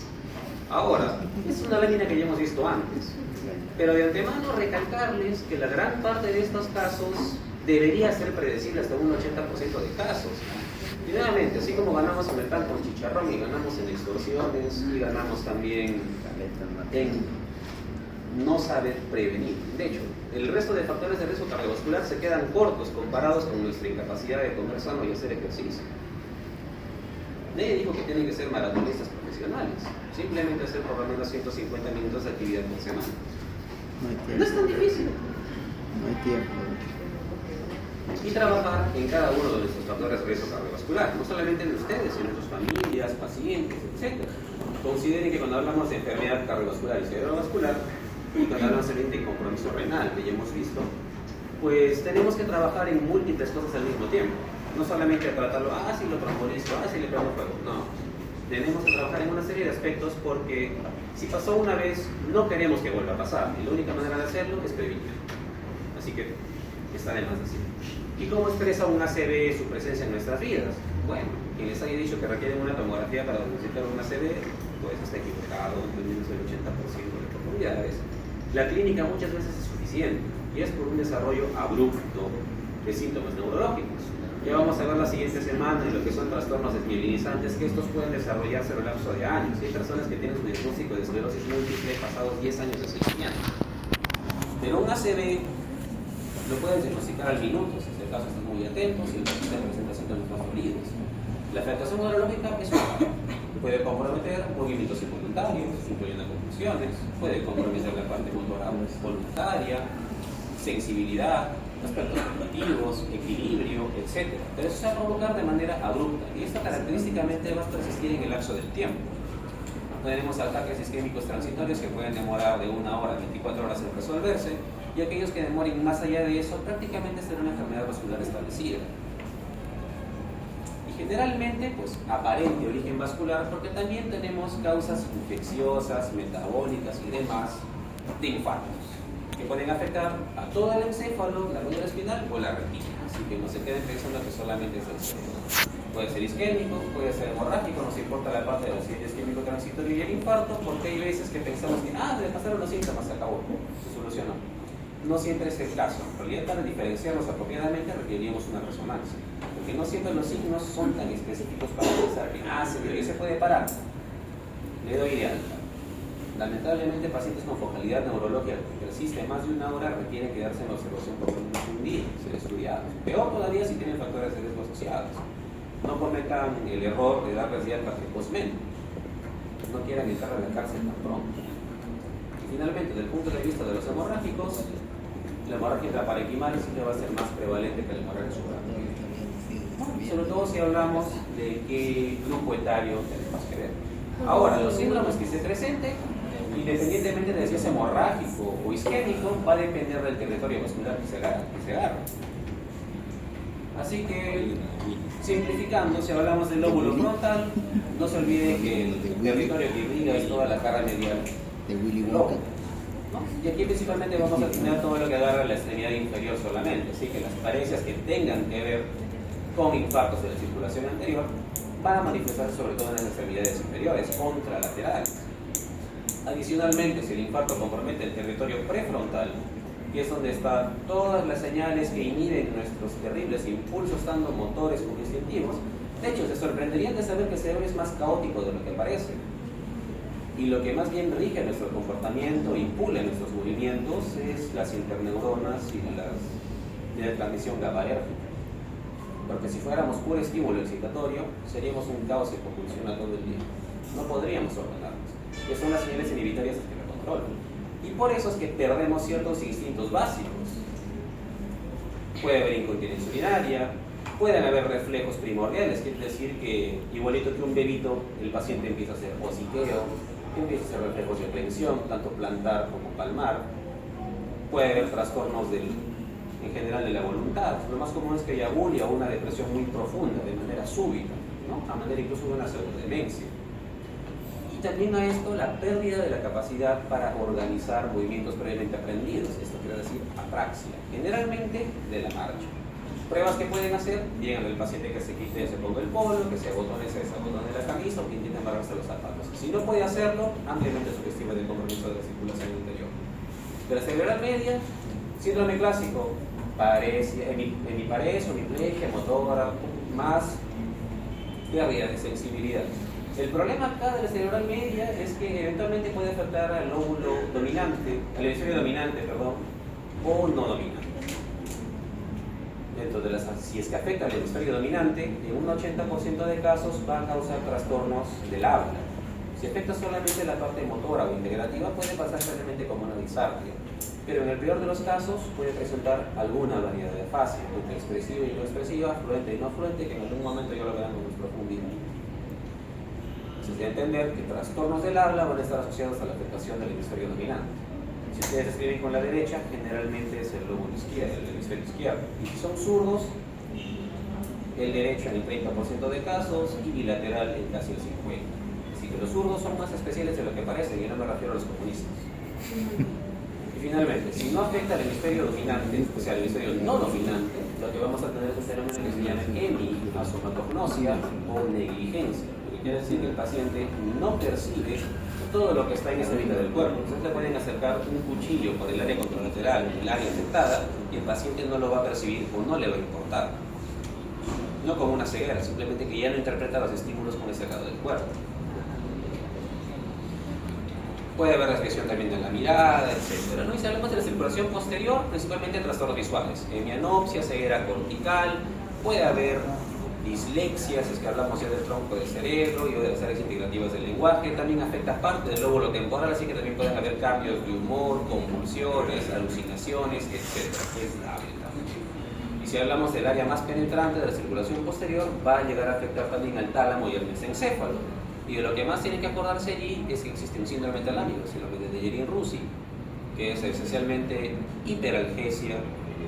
Ahora, es una lámina que ya hemos visto antes. Pero de antemano recalcarles que la gran parte de estos casos debería ser predecible hasta un 80% de casos. Y nuevamente, así como ganamos en el pan con chicharrón y ganamos en extorsiones y ganamos también en no saber prevenir. De hecho, el resto de factores de riesgo cardiovascular se quedan cortos comparados con nuestra incapacidad de comer sano y hacer ejercicio. Nadie dijo que tienen que ser maratonistas profesionales, simplemente hacer por lo menos 150 minutos de actividad por semana. No es tan difícil. No hay tiempo. Y trabajar en cada uno de nuestros factores de riesgo cardiovascular, no solamente en ustedes, sino en sus familias, pacientes, etc. Consideren que cuando hablamos de enfermedad cardiovascular y cerebrovascular, y cuando hablamos también de compromiso renal, que ya hemos visto, pues tenemos que trabajar en múltiples cosas al mismo tiempo. No solamente tratarlo, si lo trombolizo, si le prendo fuego. No. Tenemos que trabajar en una serie de aspectos porque si pasó una vez, no queremos que vuelva a pasar. Y la única manera de hacerlo es prevenir. Así que está de más decir. ¿Y cómo expresa un ACV su presencia en nuestras vidas? Bueno, quien les haya dicho que requieren una tomografía para diagnosticar un ACV, pues está equivocado, al menos el 80% de oportunidades. La clínica muchas veces es suficiente y es por un desarrollo abrupto de síntomas neurológicos. Ya vamos a ver la siguiente semana en lo que son trastornos desmielinizantes, que estos pueden desarrollarse en el lapso de años. Hay personas que tienen su diagnóstico de esclerosis múltiple pasados 10 años de seguimiento. Pero un ACV lo pueden diagnosticar al minuto, si es el caso están muy atentos y el paciente presenta síntomas más sólidos. La afectación neurológica es puede comprometer movimientos involuntarios, incluyendo confusiones, puede comprometer la parte motora voluntaria, sensibilidad, aspectos cognitivos, equilibrio, etc. Pero eso se va a provocar de manera abrupta y esta característicamente va a persistir en el lapso del tiempo. Tenemos ataques isquémicos transitorios que pueden demorar de 1 hora a 24 horas en resolverse y aquellos que demoren más allá de eso prácticamente será una enfermedad vascular establecida. Y generalmente pues aparente origen vascular porque también tenemos causas infecciosas, metabólicas y demás de infartos que pueden afectar a todo el encéfalo, la médula espinal o la retina. Así que no se queden pensando que solamente es el cerebro. Puede ser isquémico, puede ser hemorrágico, no se importa la parte del accidente isquémico transitorio y el infarto, porque hay veces que pensamos que, le pasaron los síntomas, se acabó, se solucionó. no siempre es el caso. En realidad, para diferenciarlos apropiadamente requeriríamos una resonancia, porque no siempre los signos son tan específicos para pensar que, señor, se puede parar, le doy de alta. Lamentablemente, pacientes con focalidad neurológica que persiste más de una hora requieren quedarse en observación por lo menos un día, ser estudiados. Peor todavía si tienen factores de riesgo asociados. No cometan el error de darles de alta precozmente. No quieran entrar a la cárcel tan pronto. Y finalmente, desde el punto de vista de los hemorrágicos, la hemorragia intraparenquimal siempre va a ser más prevalente que la hemorragia subaracnoidea. Sobre todo si hablamos de qué grupo etario tenemos que ver. Ahora, los síndromes que se presenten, independientemente de si es hemorrágico o isquémico, va a depender del territorio vascular que se agarre. Así que, simplificando, si hablamos del lóbulo frontal, no se olvide que el territorio que irriga es toda la cara medial de Willy del Wonka. lóbulo, ¿no? Y aquí principalmente vamos a tener todo lo que agarra la extremidad inferior solamente, así que las parencias que tengan que ver con infartos de la circulación anterior van a manifestarse sobre todo en las extremidades inferiores, contralaterales. Adicionalmente, si el infarto compromete el territorio prefrontal, que es donde están todas las señales que inhiben nuestros terribles impulsos, tanto motores como instintivos, de hecho, se sorprenderían de saber que el cerebro es más caótico de lo que parece. Y lo que más bien rige nuestro comportamiento, impule nuestros movimientos, es las interneuronas y la transmisión GABAérgica. Porque si fuéramos puro estímulo excitatorio, seríamos un caos que convulsiona todo el día. No podríamos ordenarnos. Que son las señales inhibitorias que lo controlan. Y por eso es que perdemos ciertos instintos básicos. Puede haber incontinencia urinaria, pueden haber reflejos primordiales, quiere decir que, igualito que un bebito, el paciente empieza a hacer hociqueo, empieza a hacer reflejos de tensión, tanto plantar como palmar. Puede haber trastornos en general de la voluntad. Lo más común es que haya bulia o una depresión muy profunda, de manera súbita, ¿no? A manera incluso de una pseudodemencia. Y también a esto la pérdida de la capacidad para organizar movimientos previamente aprendidos, esto quiere decir apraxia, generalmente de la marcha. Pruebas que pueden hacer, digan al paciente que se quite, se ponga el polo, que se abotone la camisa o que intente amarrarse los zapatos. Si no puede hacerlo, ampliamente subestima del compromiso de la circulación interior. De la cerebral media, síndrome clásico, hemiparesia, hemiplegia, motora, más pérdida de sensibilidad. El problema acá de la cerebral media es que eventualmente puede afectar al lóbulo dominante, al hemisferio dominante, o no dominante. Si es que afecta al hemisferio dominante, en un 80% de casos va a causar trastornos del habla. Si afecta solamente la parte motora o integrativa, puede pasar simplemente como una disartria. Pero en el peor de los casos puede presentar alguna variedad de afasia, entre expresiva y no expresiva, fluente y no fluente, que en algún momento ya lo verán con más profundidad. Se debe entender que trastornos del habla van a estar asociados a la afectación del hemisferio dominante. Si ustedes escriben con la derecha, generalmente es el lóbulo izquierdo, el hemisferio izquierdo. Y si son zurdos, el derecho en el 30% de casos y bilateral en casi el 50%. Así que los zurdos son más especiales de lo que parecen, y no me refiero a los comunistas. Y finalmente, si no afecta al hemisferio dominante, o sea, al hemisferio no dominante, lo que vamos a tener es un fenómeno que se llama hemiasomatognosia o negligencia. Lo que quiere decir que el paciente no percibe todo lo que está en esa mitad del cuerpo. Entonces le pueden acercar un cuchillo por el área contralateral, el área afectada, y el paciente no lo va a percibir o no le va a importar. No como una ceguera, simplemente que ya no interpreta los estímulos con ese lado del cuerpo. Puede haber desviación también de la mirada, etc. ¿No? Y si hablamos de la circulación posterior, principalmente trastornos visuales, hemianopsia, ceguera cortical, puede haber dislexia, si es que hablamos ya del tronco del cerebro y de las áreas integrativas del lenguaje. También afecta parte del lóbulo temporal, así que también pueden haber cambios de humor, convulsiones, alucinaciones, etc. Es grave también. Y si hablamos del área más penetrante de la circulación posterior, va a llegar a afectar también al tálamo y al mesencéfalo. Y de lo que más tienen que acordarse allí es que existe un síndrome talámico, el síndrome de Dejerin-Roussy, que es esencialmente hiperalgesia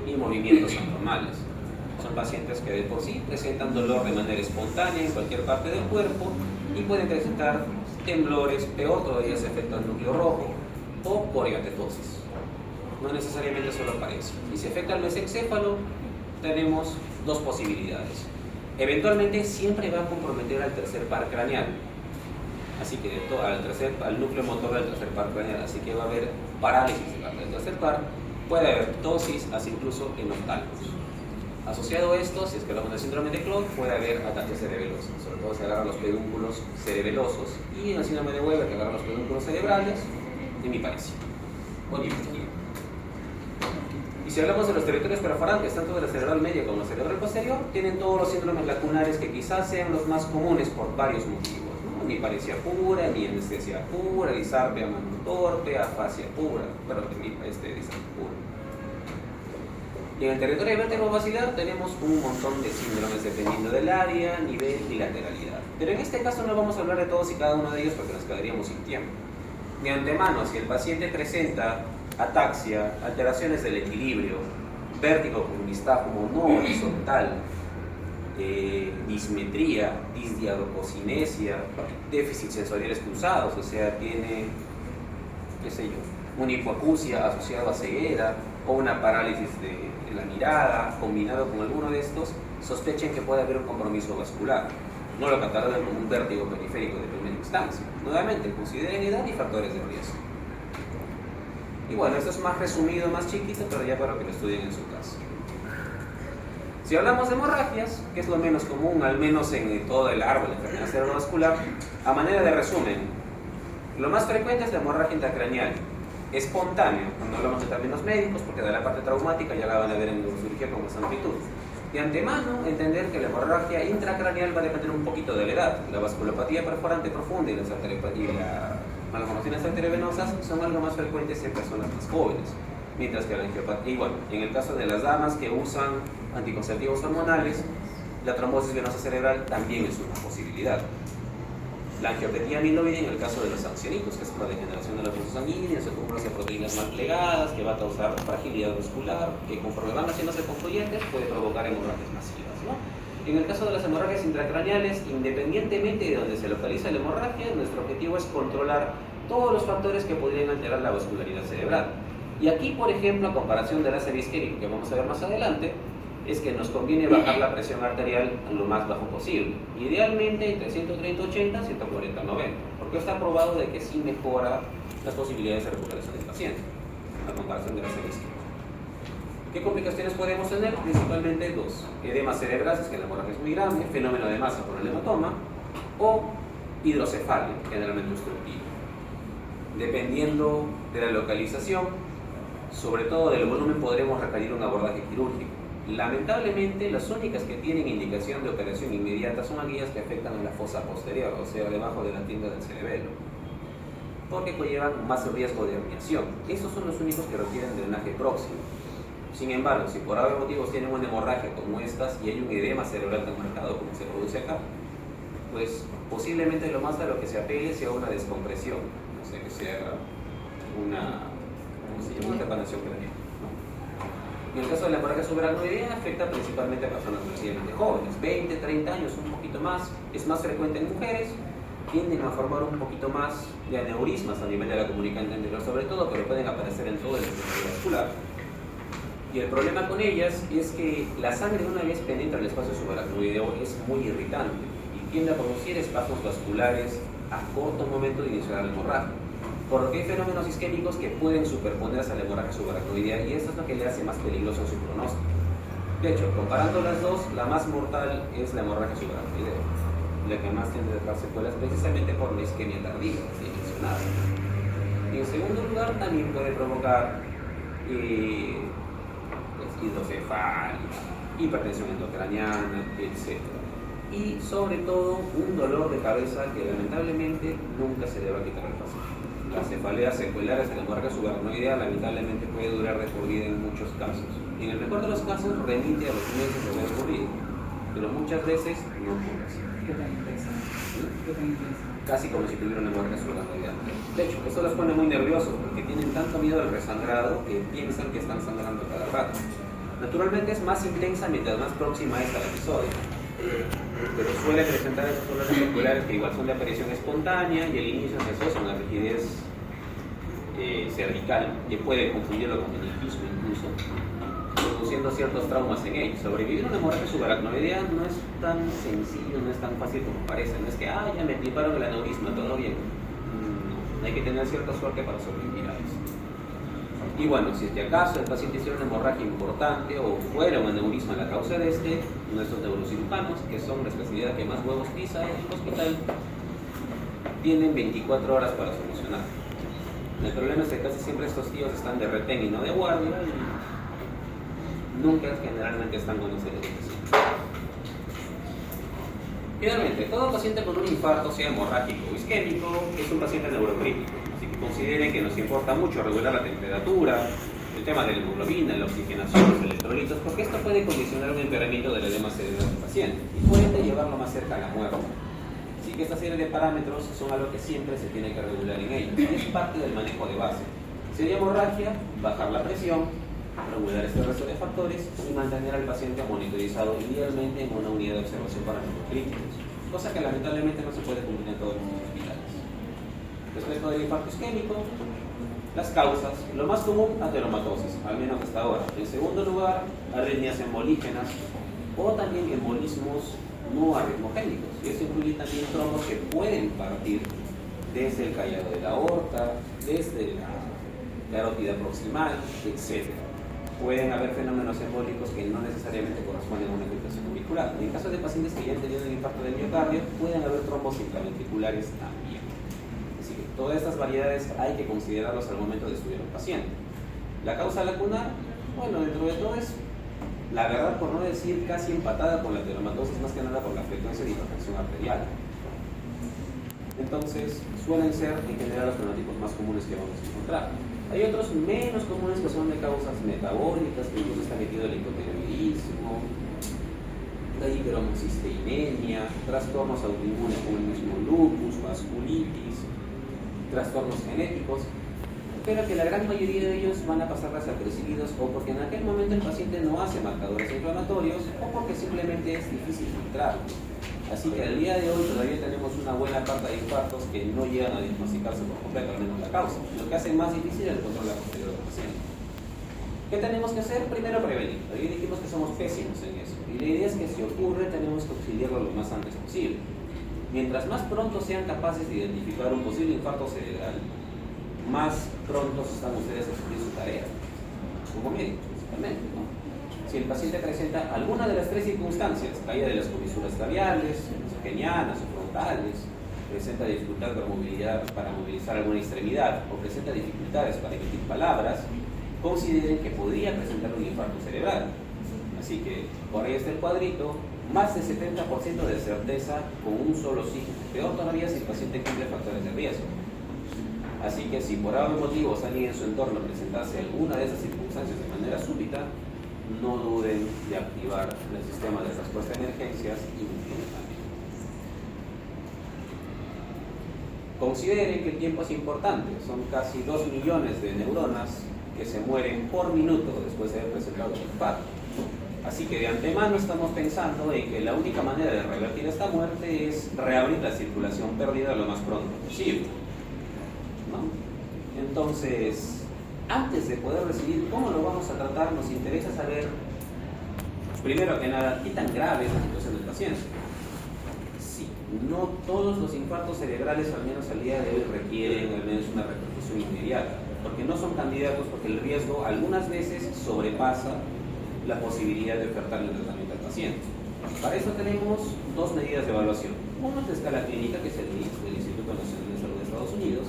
y movimientos anormales. Son pacientes que de por sí presentan dolor de manera espontánea en cualquier parte del cuerpo y pueden presentar temblores, peor todavía se afecta al núcleo rojo, o coriatetosis. No necesariamente solo parencia. Y si afecta al mesencéfalo, tenemos dos posibilidades. Eventualmente siempre va a comprometer al tercer par craneal, así que al núcleo motor del tercer par craneal, así que va a haber parálisis del tercer par Puede haber ptosis, hasta incluso en oftalmos. Asociado a esto, si es que hablamos del síndrome de Claude, puede haber ataques cerebelosos, sobre todo se agarran los pedúnculos cerebelosos, y en el síndrome de Weber, que agarran los pedúnculos cerebrales, hemiparesia o hemiplegia. Y si hablamos de los territorios perforantes, tanto de la cerebral media como la cerebral posterior, tienen todos los síndromes lacunares que quizás sean los más comunes por varios motivos, ¿no? Hemiparesia pura, hemianestesia pura, disarpia mano torpe, afasia pura, disarpia pura. Y en el territorio vértebro-basilar tenemos un montón de síndromes dependiendo del área, nivel y lateralidad. Pero en este caso no vamos a hablar de todos y cada uno de ellos porque nos quedaríamos sin tiempo. De antemano, si el paciente presenta ataxia, alteraciones del equilibrio, vértigo con nistagmo no horizontal, dismetría, disdiadococinesia, déficits sensoriales cruzados, o sea, tiene, qué sé yo, una hipoacusia asociada a ceguera o una parálisis de la mirada, combinado con alguno de estos, sospechen que puede haber un compromiso vascular. No lo catalogan como un vértigo periférico de primera instancia. Nuevamente, consideren edad y factores de riesgo. Y bueno, esto es más resumido, más chiquito, pero ya para que lo estudien en su casa. Si hablamos de hemorragias, que es lo menos común, al menos en todo el árbol de enfermedad cerebrovascular, a manera de resumen, lo más frecuente es la hemorragia intracraneal. Espontáneo, cuando hablamos de términos médicos, porque de la parte traumática ya la van a ver en neurocirugía con más amplitud. De antemano, entender que la hemorragia intracraneal va a depender un poquito de la edad. La vasculopatía perforante profunda y las malformaciones arteriovenosas son algo más frecuentes en personas más jóvenes. Mientras que la angiopatía, igual, en el caso de las damas que usan anticonceptivos hormonales, la trombosis venosa cerebral también es una posibilidad. La angiopatía amiloide en el caso de los ancianitos, que es por la degeneración de los vasos sanguíneos, acúmulos de proteínas mal plegadas, que va a causar fragilidad muscular, que conforme van haciéndose concluyentes puede provocar hemorragias masivas, ¿no? En el caso de las hemorragias intracraneales, independientemente de donde se localiza la hemorragia, nuestro objetivo es controlar todos los factores que podrían alterar la vascularidad cerebral. Y aquí, por ejemplo, a comparación del ACV isquémico, que vamos a ver más adelante, es que nos conviene bajar la presión arterial a lo más bajo posible. Idealmente entre 130/80 y 140/90, porque está probado de que sí mejora las posibilidades de recuperación del paciente, a comparación del ACV isquémico. ¿Qué complicaciones podemos tener? Principalmente dos: edema cerebral, si es que la hemorragia es muy grande, fenómeno de masa por el hematoma, o hidrocefalia, generalmente obstructiva. Dependiendo de la localización, sobre todo del volumen, podremos requerir un abordaje quirúrgico. Lamentablemente, las únicas que tienen indicación de operación inmediata son aquellas que afectan a la fosa posterior, o sea, debajo de la tienda del cerebelo, porque conllevan más riesgo de herniación. Esos son los únicos que requieren drenaje próximo. Sin embargo, si por algún motivo tienen una hemorragia como estas y hay un edema cerebral tan marcado como se produce acá, pues posiblemente lo más a lo que se apele sea una descompresión, o sea, que se haga una reparación craneal. En el caso de la hemorragia subaracnoidea, afecta principalmente a personas relativamente jóvenes, 20, 30 años, un poquito más, es más frecuente en mujeres, tienden a formar un poquito más de aneurismas a nivel de la comunicante anterior sobre todo, pero pueden aparecer en todo el sistema vascular. Y el problema con ellas es que la sangre, una vez penetra el espacio subaracnoideo, es muy irritante y tiende a producir espasmos vasculares a corto momento de iniciar la hemorragia. Por lo que hay fenómenos isquémicos que pueden superponerse a la hemorragia subaracnoidea y esto es lo que le hace más peligroso su pronóstico. De hecho, comparando las dos, la más mortal es la hemorragia subaracnoidea, la que más tiende a dejar secuelas precisamente por la isquemia tardía, que he mencionado. Y en segundo lugar, también puede provocar hidrocefalia, hipertensión endocraniana, etc. Y sobre todo, un dolor de cabeza que lamentablemente nunca se le va a quitar al paciente. Las cefaleas seculares de la hemorragia subaracnoidea lamentablemente puede durar de por vida en muchos casos. En el mejor de los casos remite a los meses de haber ocurrido, pero muchas veces no ocurre así. Casi como si tuviera una hemorragia subaracnoidea. De hecho, esto los pone muy nerviosos porque tienen tanto miedo al resangrado que piensan que están sangrando cada rato. Naturalmente es más intensa mientras más próxima es al episodio, pero suele presentar esos dolores musculares que igual son de aparición espontánea y el inicio se asocia a una rigidez cervical que puede confundirlo con meningismo incluso, produciendo ciertos traumas en ellos. Sobrevivir una hemorragia subaracnoidea no es tan sencillo, no es tan fácil como parece. No es que, ya me cliparon el aneurisma, todo bien. Hay que tener cierta suerte para sobrevivir a eso. Y bueno, si es que acaso el paciente hiciera una hemorragia importante o fuera un aneurisma la causa de este, nuestros neurocirujanos, que son la especialidad que más huevos pisa en el hospital, tienen 24 horas para solucionar. El problema es que casi siempre estos tíos están de retén y no de guardia, y nunca generalmente están con ese paciente. Finalmente, todo paciente con un infarto, sea hemorrágico o isquémico, es un paciente neurocrítico. Así que consideren que nos importa mucho regular la temperatura, el tema de la hemoglobina, la oxigenación, los electrolitos, porque esto puede condicionar un empeoramiento del edema cerebral del paciente y puede llevarlo más cerca a la muerte. Así que esta serie de parámetros son algo que siempre se tiene que regular en ellos. Es parte del manejo de base. Si hay hemorragia, bajar la presión, regular este resto de factores y mantener al paciente monitorizado idealmente en una unidad de observación para neurocríticos, cosa que lamentablemente no se puede cumplir en todos los hospitales. Respecto del infarto isquémico, las causas, lo más común, ateromatosis, al menos hasta ahora. En segundo lugar, arritmias embolígenas o también embolismos no arritmogénicos. Y esto incluye también trombos que pueden partir desde el callado de la aorta, desde la carótida proximal, etc. Pueden haber fenómenos embólicos que no necesariamente corresponden a una infiltración auricular. En caso de pacientes que ya han tenido un infarto del miocardio, pueden haber trombos intraventriculares también. Así que todas estas variedades hay que considerarlas al momento de estudiar al paciente. La causa lacunar, bueno, dentro de todo es, la verdad, por no decir casi empatada con la ateromatosis, más que nada por la frecuencia de hipertensión arterial. Entonces, suelen ser en general los fenotipos más comunes que vamos a encontrar. Hay otros menos comunes que son de causas metabólicas, que incluso está metido el hipotiroidismo, la hiperhomocisteinemia, trastornos autoinmunes como el mismo lupus, vasculitis, trastornos genéticos, pero que la gran mayoría de ellos van a pasar desapercibidos o porque en aquel momento el paciente no hace marcadores inflamatorios o porque simplemente es difícil filtrarlos. Así que al día de hoy todavía tenemos una buena carta de infartos que no llegan a diagnosticarse por completo, al menos la causa, lo que hace más difícil el control posterior del paciente. ¿Qué tenemos que hacer? Primero prevenir. Hoy dijimos que somos pésimos en eso. Y la idea es que si ocurre tenemos que auxiliarlo lo más antes posible. Mientras más pronto sean capaces de identificar un posible infarto cerebral, más prontos están ustedes a cumplir su tarea, como médicos principalmente, ¿no? Si el paciente presenta alguna de las tres circunstancias, caída de las comisuras labiales, esogenianas o frontales, presenta dificultad para movilizar alguna extremidad o presenta dificultades para emitir palabras, consideren que podría presentar un infarto cerebral. Así que por ahí está el cuadrito, más del 70% de certeza con un solo signo. Peor todavía si el paciente cumple factores de riesgo. Así que si por algún motivo alguien en su entorno presentase alguna de esas circunstancias de manera súbita, no duden de activar el sistema de respuesta a emergencias inmediatamente. Consideren que el tiempo es importante, son casi 2 millones de neuronas que se mueren por minuto después de haber presentado un infarto. Así que de antemano estamos pensando en que la única manera de revertir esta muerte es reabrir la circulación perdida lo más pronto posible, ¿no? Entonces, antes de poder decidir cómo lo vamos a tratar, nos interesa saber, primero que nada, qué tan grave es la situación del paciente. Sí, no todos los infartos cerebrales, al menos al día de hoy, requieren al menos una repercusión inmediata, porque no son candidatos, porque el riesgo algunas veces sobrepasa la posibilidad de ofertarle el tratamiento al paciente. Para eso tenemos dos medidas de evaluación. Uno es la escala clínica, que es el NIST, del Instituto Nacional de Salud de Estados Unidos,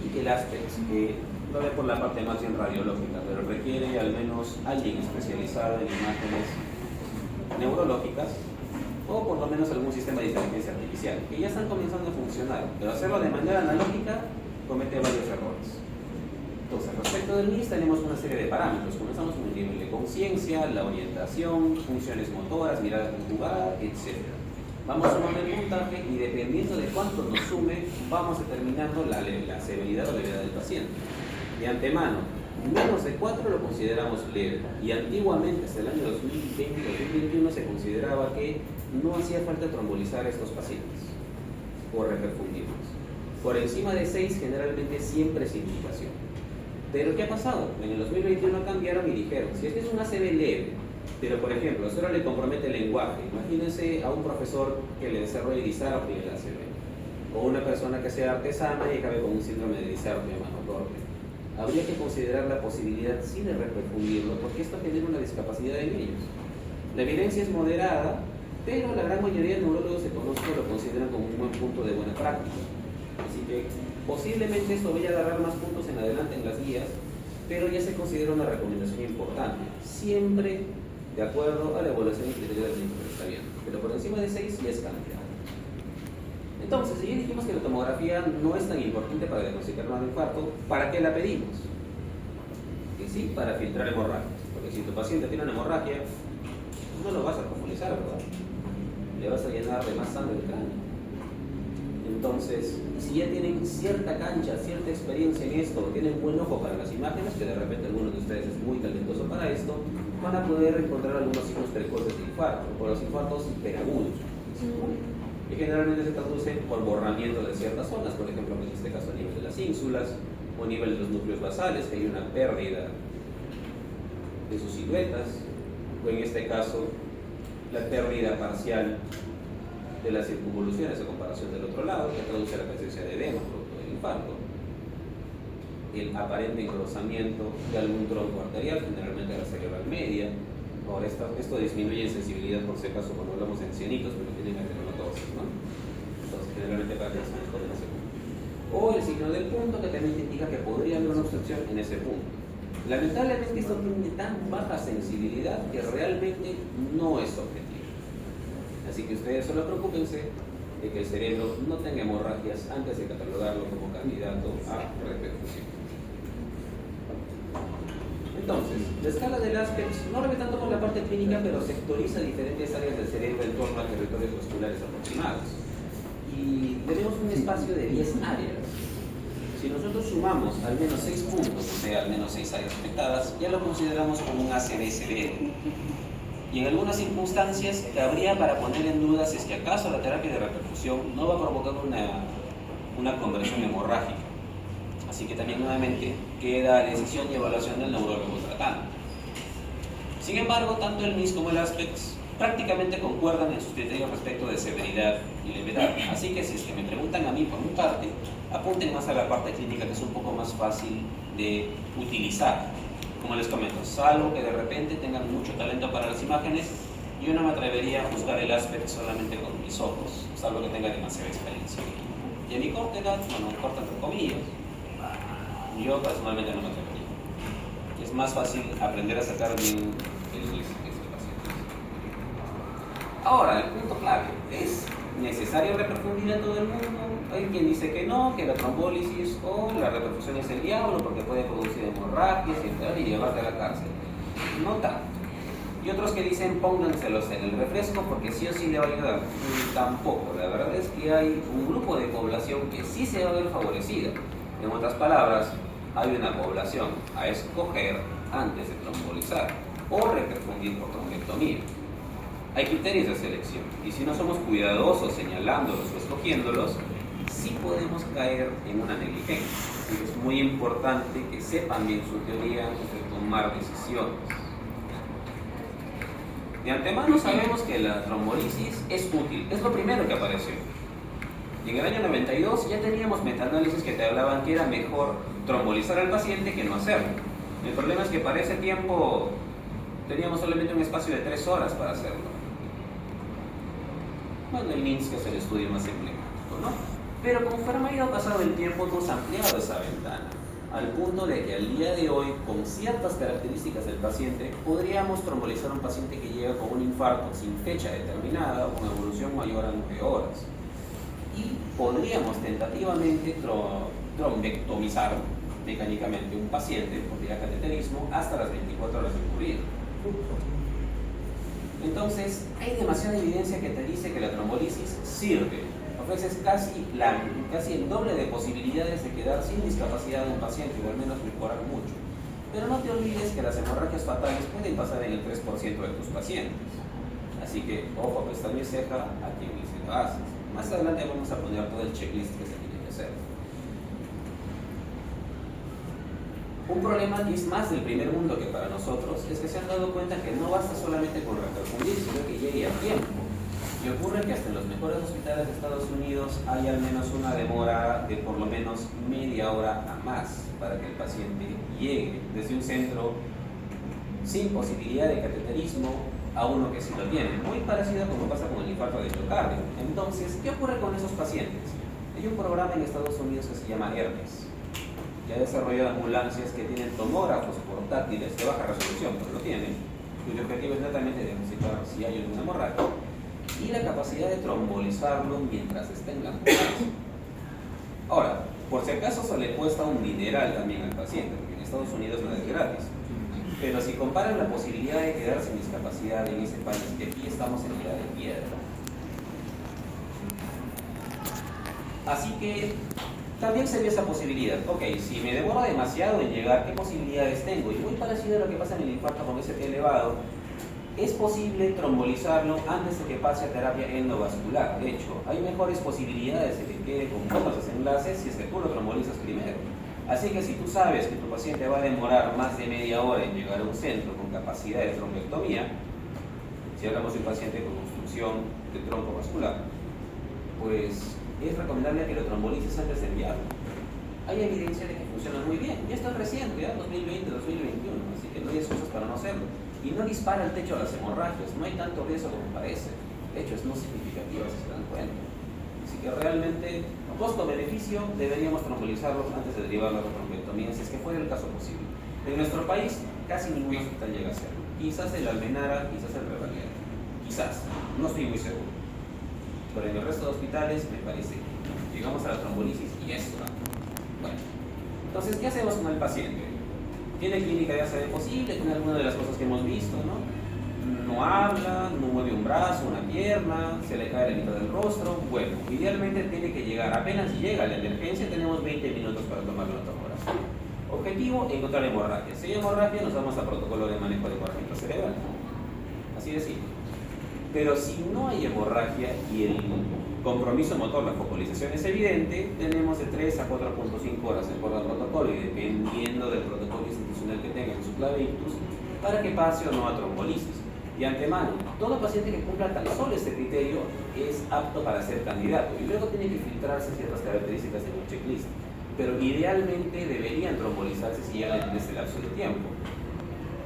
y el ASPEX, que lo ve por la parte más bien radiológica, pero requiere al menos alguien especializado en imágenes neurológicas o por lo menos algún sistema de inteligencia artificial, que ya están comenzando a funcionar, pero hacerlo de manera analógica comete varios errores. Entonces, respecto del NIST tenemos una serie de parámetros. Comenzamos con el nivel de conciencia, la orientación, funciones motoras, mirada conjugada, etc. Vamos sumando el puntaje y dependiendo de cuánto nos sume, vamos determinando la severidad o levedad del paciente. De antemano, menos de 4 lo consideramos leve y antiguamente, hasta el año 2020-2021, se consideraba que no hacía falta trombolizar a estos pacientes o reperfundirlos. Por encima de 6 generalmente siempre es indicación. Pero ¿qué ha pasado? En el 2021 cambiaron y dijeron, si este es un ACV leve, pero por ejemplo, solo le compromete el lenguaje, imagínense a un profesor que le desarrolle disartria en el ACV, o una persona que sea artesana y acabe con un síndrome de disartria mano torpe. habría que considerar la posibilidad sí de reperfundirlo, porque esto genera una discapacidad en ellos. La evidencia es moderada, pero la gran mayoría de neurólogos que conozco lo consideran como un buen punto de buena práctica. Así que posiblemente esto vaya a agarrar más puntos en adelante en las guías, pero ya se considera una recomendación importante, siempre de acuerdo a la evaluación y criterio del médico que está bien. Pero por encima de 6 ya es cantidad. Entonces, si ya dijimos que la tomografía no es tan importante para diagnosticar un infarto, ¿para qué la pedimos? Que sí, para filtrar hemorragias. Porque si tu paciente tiene una hemorragia, no lo vas a profundizar, ¿verdad? Le vas a llenar de más sangre el cráneo. Entonces, si ya tienen cierta cancha, cierta experiencia en esto, tienen buen ojo para las imágenes, que de repente alguno de ustedes es muy talentoso para esto, van a poder encontrar algunos signos precoces de infarto, o los infartos hiperagudos. Y generalmente se traduce por borramiento de ciertas zonas, por ejemplo, en este caso a nivel de las ínsulas, o a nivel de los núcleos basales, que hay una pérdida de sus siluetas, o en este caso, la pérdida parcial de las circunvoluciones a comparación del otro lado, que traduce a la presencia de edema producto del infarto, el aparente engrosamiento de algún tronco arterial, generalmente la cerebral media. Ahora esto disminuye en sensibilidad por si acaso cuando hablamos de ancianitos, pero tienen arteriomatosis, ¿no? Entonces generalmente para que se mejore en ese punto. O el signo del punto, que también te indica que podría haber una obstrucción en ese punto. Lamentablemente esto tiene tan baja sensibilidad que realmente no es objetivo. Así que ustedes solo preocúpense de que el cerebro no tenga hemorragias antes de catalogarlo como candidato a repercusión. Entonces, la escala del Aspects no lo ve tanto con la parte clínica, pero sectoriza diferentes áreas del cerebro en torno a territorios vasculares aproximados. Y tenemos un espacio de 10 áreas. Si nosotros sumamos al menos 6 puntos, o sea, al menos 6 áreas afectadas, ya lo consideramos como un ACV severo. Y en algunas circunstancias cabría para poner en duda si es que acaso la terapia de reperfusión no va a provocar una conversión hemorrágica. Así que también nuevamente queda a decisión y evaluación del neurólogo tratante. Sin embargo, tanto el MIS como el ASPECTS prácticamente concuerdan en sus criterios respecto de severidad y levedad. Así que si es que me preguntan a mí por mi parte, apunten más a la parte clínica, que es un poco más fácil de utilizar. Como les comento, salvo que de repente tengan mucho talento para las imágenes, yo no me atrevería a juzgar el ASPECTS solamente con mis ojos, salvo que tenga demasiada experiencia. Y en mi córtega, bueno, corta entre comillas, yo personalmente no me atrevería. Es más fácil aprender a sacar bien el paciente. Ahora, el punto clave, ¿es necesario reperfundir a todo el mundo? Hay quien dice que no, que la trombólisis o la reperfusión es el diablo porque puede producir hemorragias y llevarte a la cárcel. No tanto. Y otros que dicen pónganselos en el refresco porque sí o sí le va a ayudar. Tampoco. La verdad es que hay un grupo de población que sí se va a ver favorecida. En otras palabras, hay una población a escoger antes de trombolizar o reperfundir por trombectomía. Hay criterios de selección y si no somos cuidadosos señalándolos o escogiéndolos, sí podemos caer en una negligencia. Es muy importante que sepan bien su teoría antes de tomar decisiones. De antemano sabemos que la trombolisis es útil, es lo primero que apareció. Y en el año 92 ya teníamos metaanálisis que te hablaban que era mejor trombolizar al paciente que no hacerlo. El problema es que para ese tiempo teníamos solamente un espacio de 3 horas para hacerlo. Bueno, el NINS, que es el estudio más emblemático, ¿no? Pero conforme ha ido pasando el tiempo, hemos ampliado esa ventana, al punto de que al día de hoy, con ciertas características del paciente, podríamos trombolizar a un paciente que llega con un infarto sin fecha determinada o con evolución mayor a 9 horas. Y podríamos tentativamente trombectomizar mecánicamente un paciente por vía cateterismo hasta las 24 horas de ocurrir. Entonces, hay demasiada evidencia que te dice que la trombolisis sirve. Ofreces casi el doble de posibilidades de quedar sin discapacidad de un paciente, o al menos mejorar mucho. Pero no te olvides que las hemorragias fatales pueden pasar en el 3% de tus pacientes. Así que, ojo, pestaña y ceja a quien dice lo haces. Más adelante vamos a poner todo el checklist que se tiene que hacer. Un problema que es más del primer mundo que para nosotros es que se han dado cuenta que no basta solamente con reperfundir, sino que llegue a tiempo. Y ocurre que hasta en los mejores hospitales de Estados Unidos hay al menos una demora de por lo menos media hora a más para que el paciente llegue desde un centro sin posibilidad de cateterismo a uno que sí lo tiene. Muy parecido a como pasa con el infarto de miocardio. Entonces, ¿qué ocurre con esos pacientes? Hay un programa en Estados Unidos que se llama HERMES, que ha desarrollado ambulancias que tienen tomógrafos portátiles de baja resolución, pero lo tienen, cuyo objetivo es netamente diagnosticar si hay alguna hemorragia y la capacidad de trombolizarlo mientras esté en la ambulancia. Ahora, por si acaso se le cuesta un dineral también al paciente, porque en Estados Unidos no es gratis. Pero si comparan la posibilidad de quedar sin discapacidad en ese país, que aquí estamos en edad de piedra. Así que también se ve esa posibilidad. Ok, si me demoro demasiado en llegar, ¿qué posibilidades tengo? Y muy parecido a lo que pasa en el infarto con ST elevado, es posible trombolizarlo antes de que pase a terapia endovascular. De hecho, hay mejores posibilidades de que quede con buenos desenlaces si es que tú lo trombolizas primero. Así que si tú sabes que tu paciente va a demorar más de media hora en llegar a un centro con capacidad de trombectomía, si hablamos de un paciente con obstrucción de tronco vascular, pues es recomendable que lo trombolices antes de enviarlo. Hay evidencia de que funciona muy bien. Ya está reciente, ya 2020, 2021, así que no hay excusas para no hacerlo. Y no dispara el techo a las hemorragias, no hay tanto riesgo como parece. De hecho, es no significativo si se dan cuenta. Así que realmente, costo-beneficio, deberíamos trombolizarlos antes de derivarlo a la trombectomía, si es que fuera el caso posible. En nuestro país, casi ningún hospital llega a hacerlo. Quizás el Almenara, quizás el Revalera. Quizás, no estoy muy seguro. Pero en el resto de hospitales me parece que llegamos a la trombolisis y esto. Bueno, entonces, ¿qué hacemos con el paciente? Tiene clínica ya sea posible, tiene alguna de las cosas que hemos visto, ¿no? No habla, no mueve un brazo, una pierna, se le cae la mitad del rostro. Bueno, idealmente tiene que llegar, apenas llega a la emergencia, tenemos 20 minutos para tomar una tomografía. Objetivo, encontrar hemorragia. Si hay hemorragia, nos vamos a protocolo de manejo de hemorragia intracerebral. Así de simple. Pero si no hay hemorragia y el compromiso motor, la focalización es evidente, tenemos de 3 a 4.5 horas de acuerdo al protocolo y dependiendo del protocolo institucional que tenga en su clave ictus, para que pase o no a trombolisis. De antemano, todo paciente que cumpla tan solo este criterio es apto para ser candidato y luego tiene que filtrarse ciertas características de un checklist, pero idealmente deberían trombolizarse si llegan en este lapso de tiempo.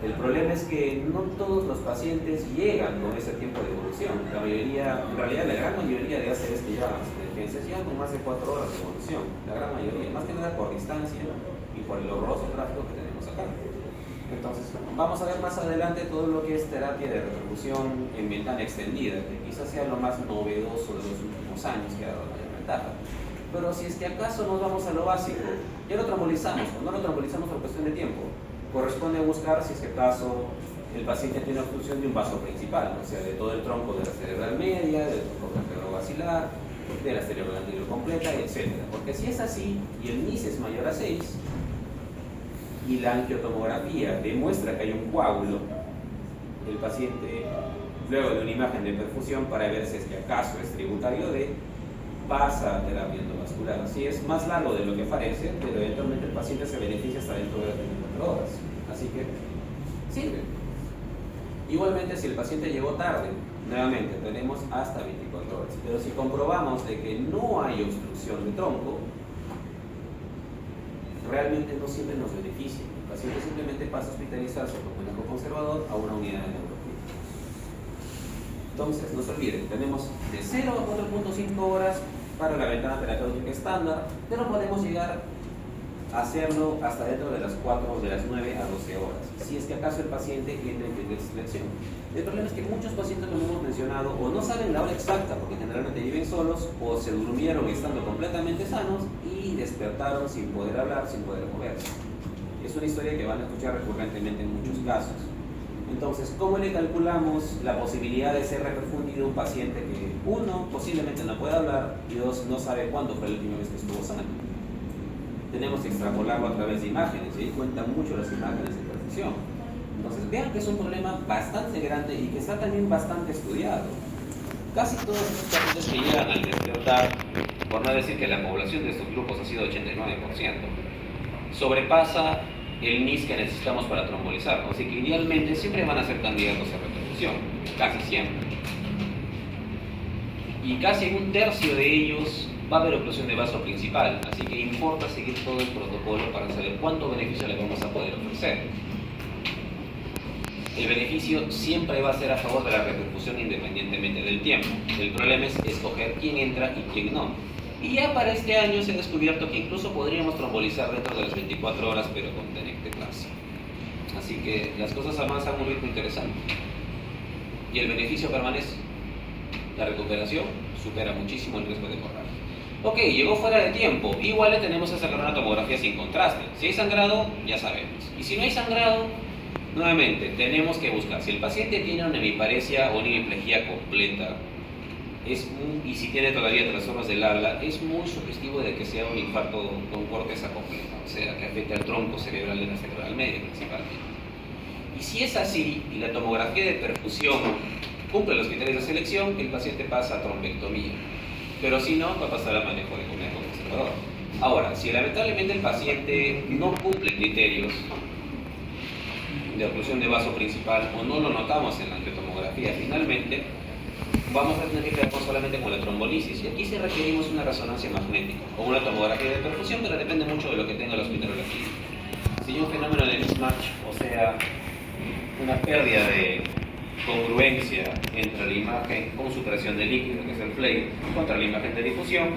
El problema es que no todos los pacientes llegan con ese tiempo de evolución. La mayoría, en realidad la gran mayoría de ACVs que llevan a las emergencias llegan con más de 4 horas de evolución. La gran mayoría, más que nada por distancia y por el horroroso tráfico que tenemos acá. Entonces, vamos a ver más adelante todo lo que es terapia de repercusión en ventana extendida, que quizás sea lo más novedoso de los últimos años que ha dado mayor ventaja. Pero si es que acaso nos vamos a lo básico, ya lo trombolizamos o no lo trombolizamos por cuestión de tiempo, corresponde buscar si es que acaso el paciente tiene obstrucción de un vaso principal, o sea, de todo el tronco de la cerebral media, del tronco vertebrovascular, de la cerebral anterior completa, etc. Porque si es así y el MIS es mayor a 6 y la angiotomografía demuestra que hay un coágulo, el paciente, luego de una imagen de perfusión para ver si es que acaso es tributario de, pasa a terapia endovascular. Así es más largo de lo que parece, pero eventualmente el paciente se beneficia hasta dentro de las 24 horas. Así que sirve. Igualmente, si el paciente llegó tarde, nuevamente tenemos hasta 24 horas. Pero si comprobamos de que no hay obstrucción de tronco, realmente no siempre nos beneficia. El paciente simplemente pasa a hospitalizarse con manejo conservador a una unidad de neurología. Entonces, no se olviden, tenemos de 0 a 4.5 horas para la ventana terapéutica estándar, pero podemos llegar a hacerlo hasta dentro de las 9 a 12 horas, si es que acaso el paciente entra en crisis de selección. El problema es que muchos pacientes, como hemos mencionado, o no saben la hora exacta, porque generalmente viven solos, o se durmieron estando completamente sanos y despertaron sin poder hablar, sin poder moverse. Es una historia que van a escuchar recurrentemente en muchos casos. Entonces, ¿cómo le calculamos la posibilidad de ser reperfundido a un paciente que, uno, posiblemente no puede hablar y dos, no sabe cuándo fue la última vez que estuvo sano? Tenemos que extrapolarlo a través de imágenes y ahí cuentan mucho las imágenes de perfusión. Entonces, vean que es un problema bastante grande y que está también bastante estudiado. Casi todos estos pacientes que llegan al despertar, por no decir que la población de estos grupos ha sido 89%, sobrepasa el MIS que necesitamos para trombolizarlo. Así que idealmente siempre van a ser candidatos a repercusión, casi siempre. y casi en un tercio de ellos va a haber oclusión de vaso principal, así que importa seguir todo el protocolo para saber cuánto beneficio le vamos a poder ofrecer. El beneficio siempre va a ser a favor de la repercusión independientemente del tiempo. El problema es escoger quién entra y quién no. Y ya para este año se ha descubierto que incluso podríamos trombolizar dentro de las 24 horas, pero con tenecteplase. Así que las cosas avanzan a un ritmo interesante. Y el beneficio permanece. La recuperación supera muchísimo el riesgo de hemorragia. Ok, llegó fuera de tiempo. Igual le tenemos que sacar una tomografía sin contraste. Si hay sangrado, ya sabemos. Y si no hay sangrado, nuevamente, tenemos que buscar. Si el paciente tiene una hemiparesia o una hemiplegia completa, y si tiene todavía trastornos del habla, es muy sugestivo de que sea un infarto con corteza completa, o sea, que afecte al tronco cerebral de la cerebral media principalmente. Y si es así, y la tomografía de perfusión cumple los criterios de selección, el paciente pasa a trombectomía. Pero si no, va a pasar a manejo de conejo conservador. Ahora, si lamentablemente el paciente no cumple criterios de oclusión de vaso principal o no lo notamos en la angiotomografía, finalmente vamos a tener que quedarnos solamente con la trombolisis. Y aquí sí requerimos una resonancia magnética o una tomografía de perfusión, pero depende mucho de lo que tenga el hospital o la clínica. Si hay un fenómeno de mismatch, o sea, una pérdida de congruencia entre la imagen con supresión de líquido, que es el FLAIR, contra la imagen de difusión,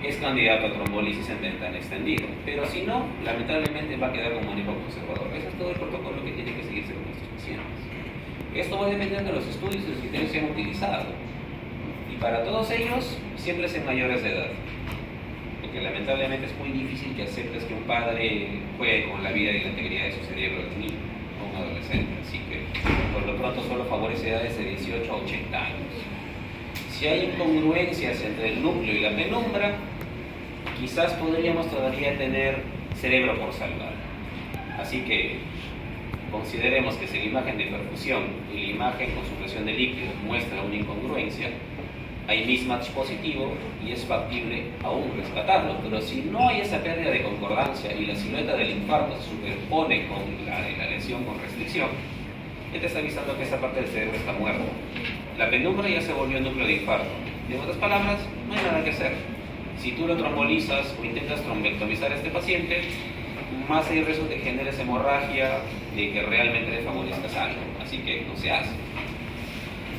es candidato a trombolisis en ventana extendida. Pero si no, lamentablemente va a quedar como manejo conservador. Ese es todo el protocolo que tiene que seguirse con estos pacientes. Esto va a depender de los estudios y los criterios que se han utilizado. Y para todos ellos, siempre es en mayores de edad. Porque lamentablemente es muy difícil que aceptes que un padre juegue con la vida y la integridad de su cerebro de un niño o un adolescente. Así que, por lo pronto, solo favorece edades de 18 a 80 años. Si hay incongruencias entre el núcleo y la penumbra, quizás podríamos todavía tener cerebro por salvar. Así que consideremos que si la imagen de perfusión y la imagen con supresión de líquido muestra una incongruencia, hay mismatch positivo y es factible aún rescatarlo. Pero si no hay esa pérdida de concordancia y la silueta del infarto se superpone con la de la lesión con restricción, ya te está avisando que esa parte del cerebro está muerta. La penumbra ya se volvió núcleo de infarto. En otras palabras, no hay nada que hacer. Si tú lo trombolizas o intentas trombectomizar a este paciente, más hay riesgo de que generes hemorragia, de que realmente le favorezcas algo. Así que no se hace.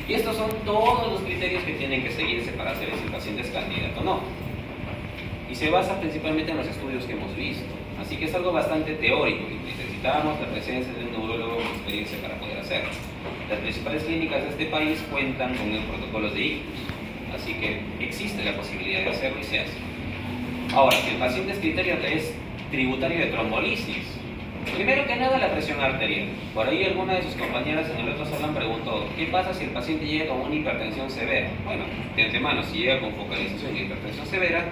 Y estos son todos los criterios que tienen que seguirse para saber si el paciente es candidato o no. Y se basa principalmente en los estudios que hemos visto. Así que es algo bastante teórico y necesitamos la presencia de un neurólogo con experiencia para poder hacerlo. Las principales clínicas de este país cuentan con los protocolos de ictus. Así que existe la posibilidad de hacerlo y se hace. Ahora, si el paciente es tributario de trombolisis, primero que nada la presión arterial. Por ahí alguna de sus compañeras en el otro salón preguntó, ¿qué pasa si el paciente llega con una hipertensión severa? Bueno, de antemano, si llega con focalización y hipertensión severa,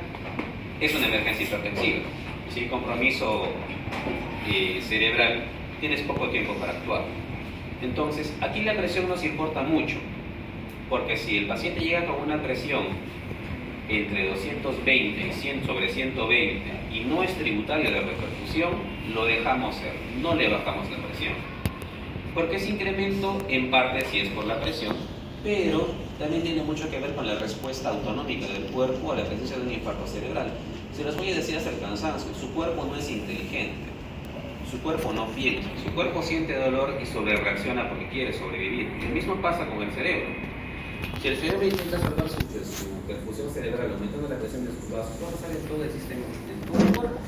es una emergencia hipertensiva. Si hay compromiso cerebral, tienes poco tiempo para actuar. Entonces, aquí la presión nos importa mucho, porque si el paciente llega con una presión entre 220 y 100 sobre 120 y no es tributario de repercusión, lo dejamos ser, no le bajamos la presión. Porque ese incremento en parte sí es por la presión, pero también tiene mucho que ver con la respuesta autonómica del cuerpo a la presencia de un infarto cerebral. Se los voy a decir hasta el cansancio, su cuerpo no es inteligente, su cuerpo no piensa, su cuerpo siente dolor y sobrereacciona porque quiere sobrevivir. Lo mismo pasa con el cerebro. Si el cerebro intenta salvar su perfusión cerebral aumentando la presión de sus vasos, va a pasar en todo el sistema, en todo el cuerpo.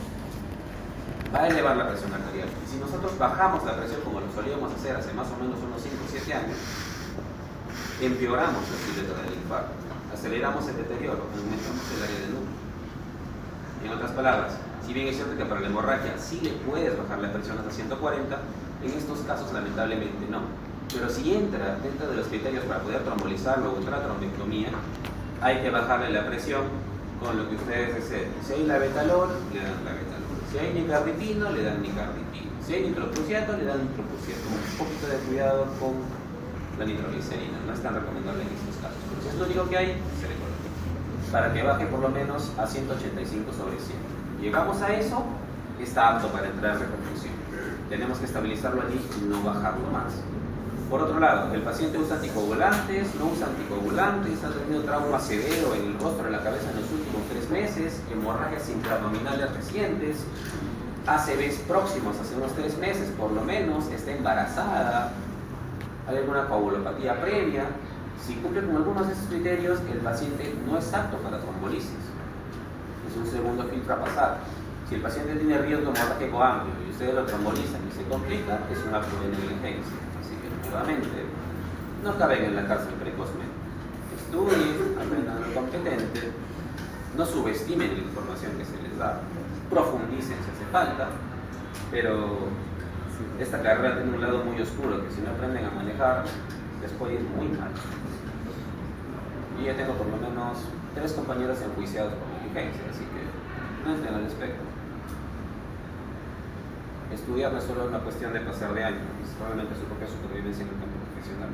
Va a elevar la presión arterial. Y si nosotros bajamos la presión como lo solíamos hacer hace más o menos unos 5 o 7 años, empeoramos la silueta del infarto, aceleramos el deterioro, aumentamos el área del núcleo. En otras palabras, si bien es cierto que para la hemorragia sí le puedes bajar la presión hasta 140, en estos casos lamentablemente no. Pero si entra dentro de los criterios para poder trombolizarlo o entrar a trombectomía, hay que bajarle la presión con lo que ustedes deseen. Si hay labetalol, le dan labetalol. Si hay nicardipino, le dan nicardipino. Si hay nitroprusiato, le dan nitroprusiato. Un poquito de cuidado con la nitroglicerina. No es tan recomendable en estos casos. Pero si es lo único que hay, se le coloca. Para que baje por lo menos a 185 sobre 100. Llegamos a eso, está apto para entrar en repercusión. Tenemos que estabilizarlo allí y no bajarlo más. Por otro lado, el paciente usa anticoagulantes, no usa anticoagulantes, ha tenido trauma severo en el rostro, en la cabeza en los últimos 3 meses, hemorragias intraabdominales recientes, ACVs próximos hace unos 3 meses por lo menos, está embarazada, hay alguna coagulopatía previa. Si cumple con algunos de esos criterios, el paciente no es apto para trombolisis. Es un segundo filtro a pasar. Si el paciente tiene riesgo hemorrágico amplio y ustedes lo trombolizan y se complica, es un acto de negligencia. Así que, nuevamente, no caben en la cárcel precozmente. Estudien, aprendan lo competente, no subestimen la información que se les da, profundicen si hace falta, pero esta carrera tiene un lado muy oscuro que si no aprenden a manejar, les puede ir muy mal. Y ya tengo por lo menos 3 compañeros enjuiciados por negligencia, así que no entren al espectro. Estudiar no es solo una cuestión de pasar de año, es probablemente su propia supervivencia en el campo profesional.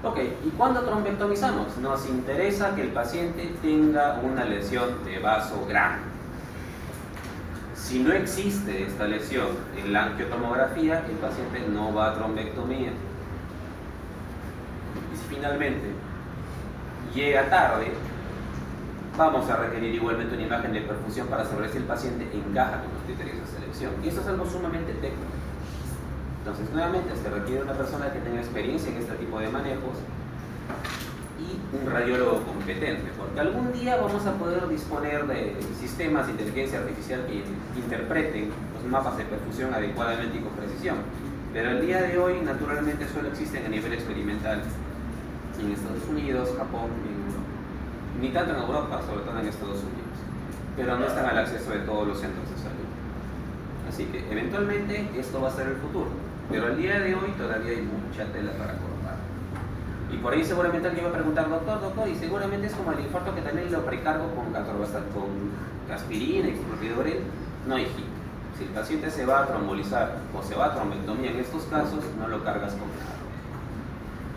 Ok, ¿y cuándo trombectomizamos? Nos interesa que el paciente tenga una lesión de vaso grande. Si no existe esta lesión en la angiotomografía, el paciente no va a trombectomía. Y si finalmente llega tarde, vamos a requerir igualmente una imagen de perfusión para saber si el paciente encaja con los criterios de selección. Y esto es algo sumamente técnico. Entonces, nuevamente, se requiere una persona que tenga experiencia en este tipo de manejos y un radiólogo competente, porque algún día vamos a poder disponer de sistemas de inteligencia artificial que interpreten los mapas de perfusión adecuadamente y con precisión. Pero el día de hoy, naturalmente, solo existen a nivel experimental en Estados Unidos, Japón, ni tanto en Europa, sobre todo en Estados Unidos, pero no están al acceso de todos los centros de salud. Así que eventualmente esto va a ser el futuro, pero al día de hoy todavía hay mucha tela para cortar. Y por ahí seguramente alguien va a preguntar, doctor, y seguramente es como el infarto que también lo precargo con aspirina y clopidogrel. No, hijito. Si el paciente se va a trombolizar o se va a trombectomía en estos casos, no lo cargas con nada,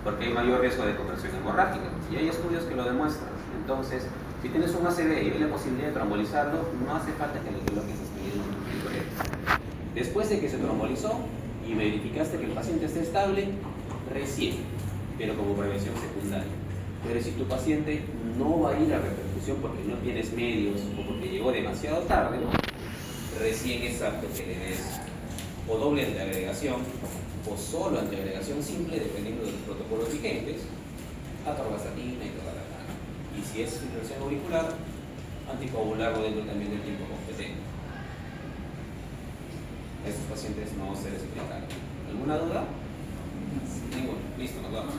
porque hay mayor riesgo de conversión hemorrágica, y hay estudios que lo demuestran. Entonces, si tienes un ACV y hay la posibilidad de trombolizarlo, no hace falta que le coloques aspirina o clopidogrel. Después de que se trombolizó y verificaste que el paciente esté estable, recién, pero como prevención secundaria. Pero si tu paciente no va a ir a reperfusión porque no tienes medios o porque llegó demasiado tarde, recién es apto que le des o doble antiagregación o solo antiagregación simple, dependiendo de los protocolos vigentes, atorvastatina y toda la cara. Y si es fibrilación auricular, anticoagularlo dentro también del tiempo competente. A estos pacientes no se les explica. ¿Alguna duda? Ninguna. Listo, nos vamos.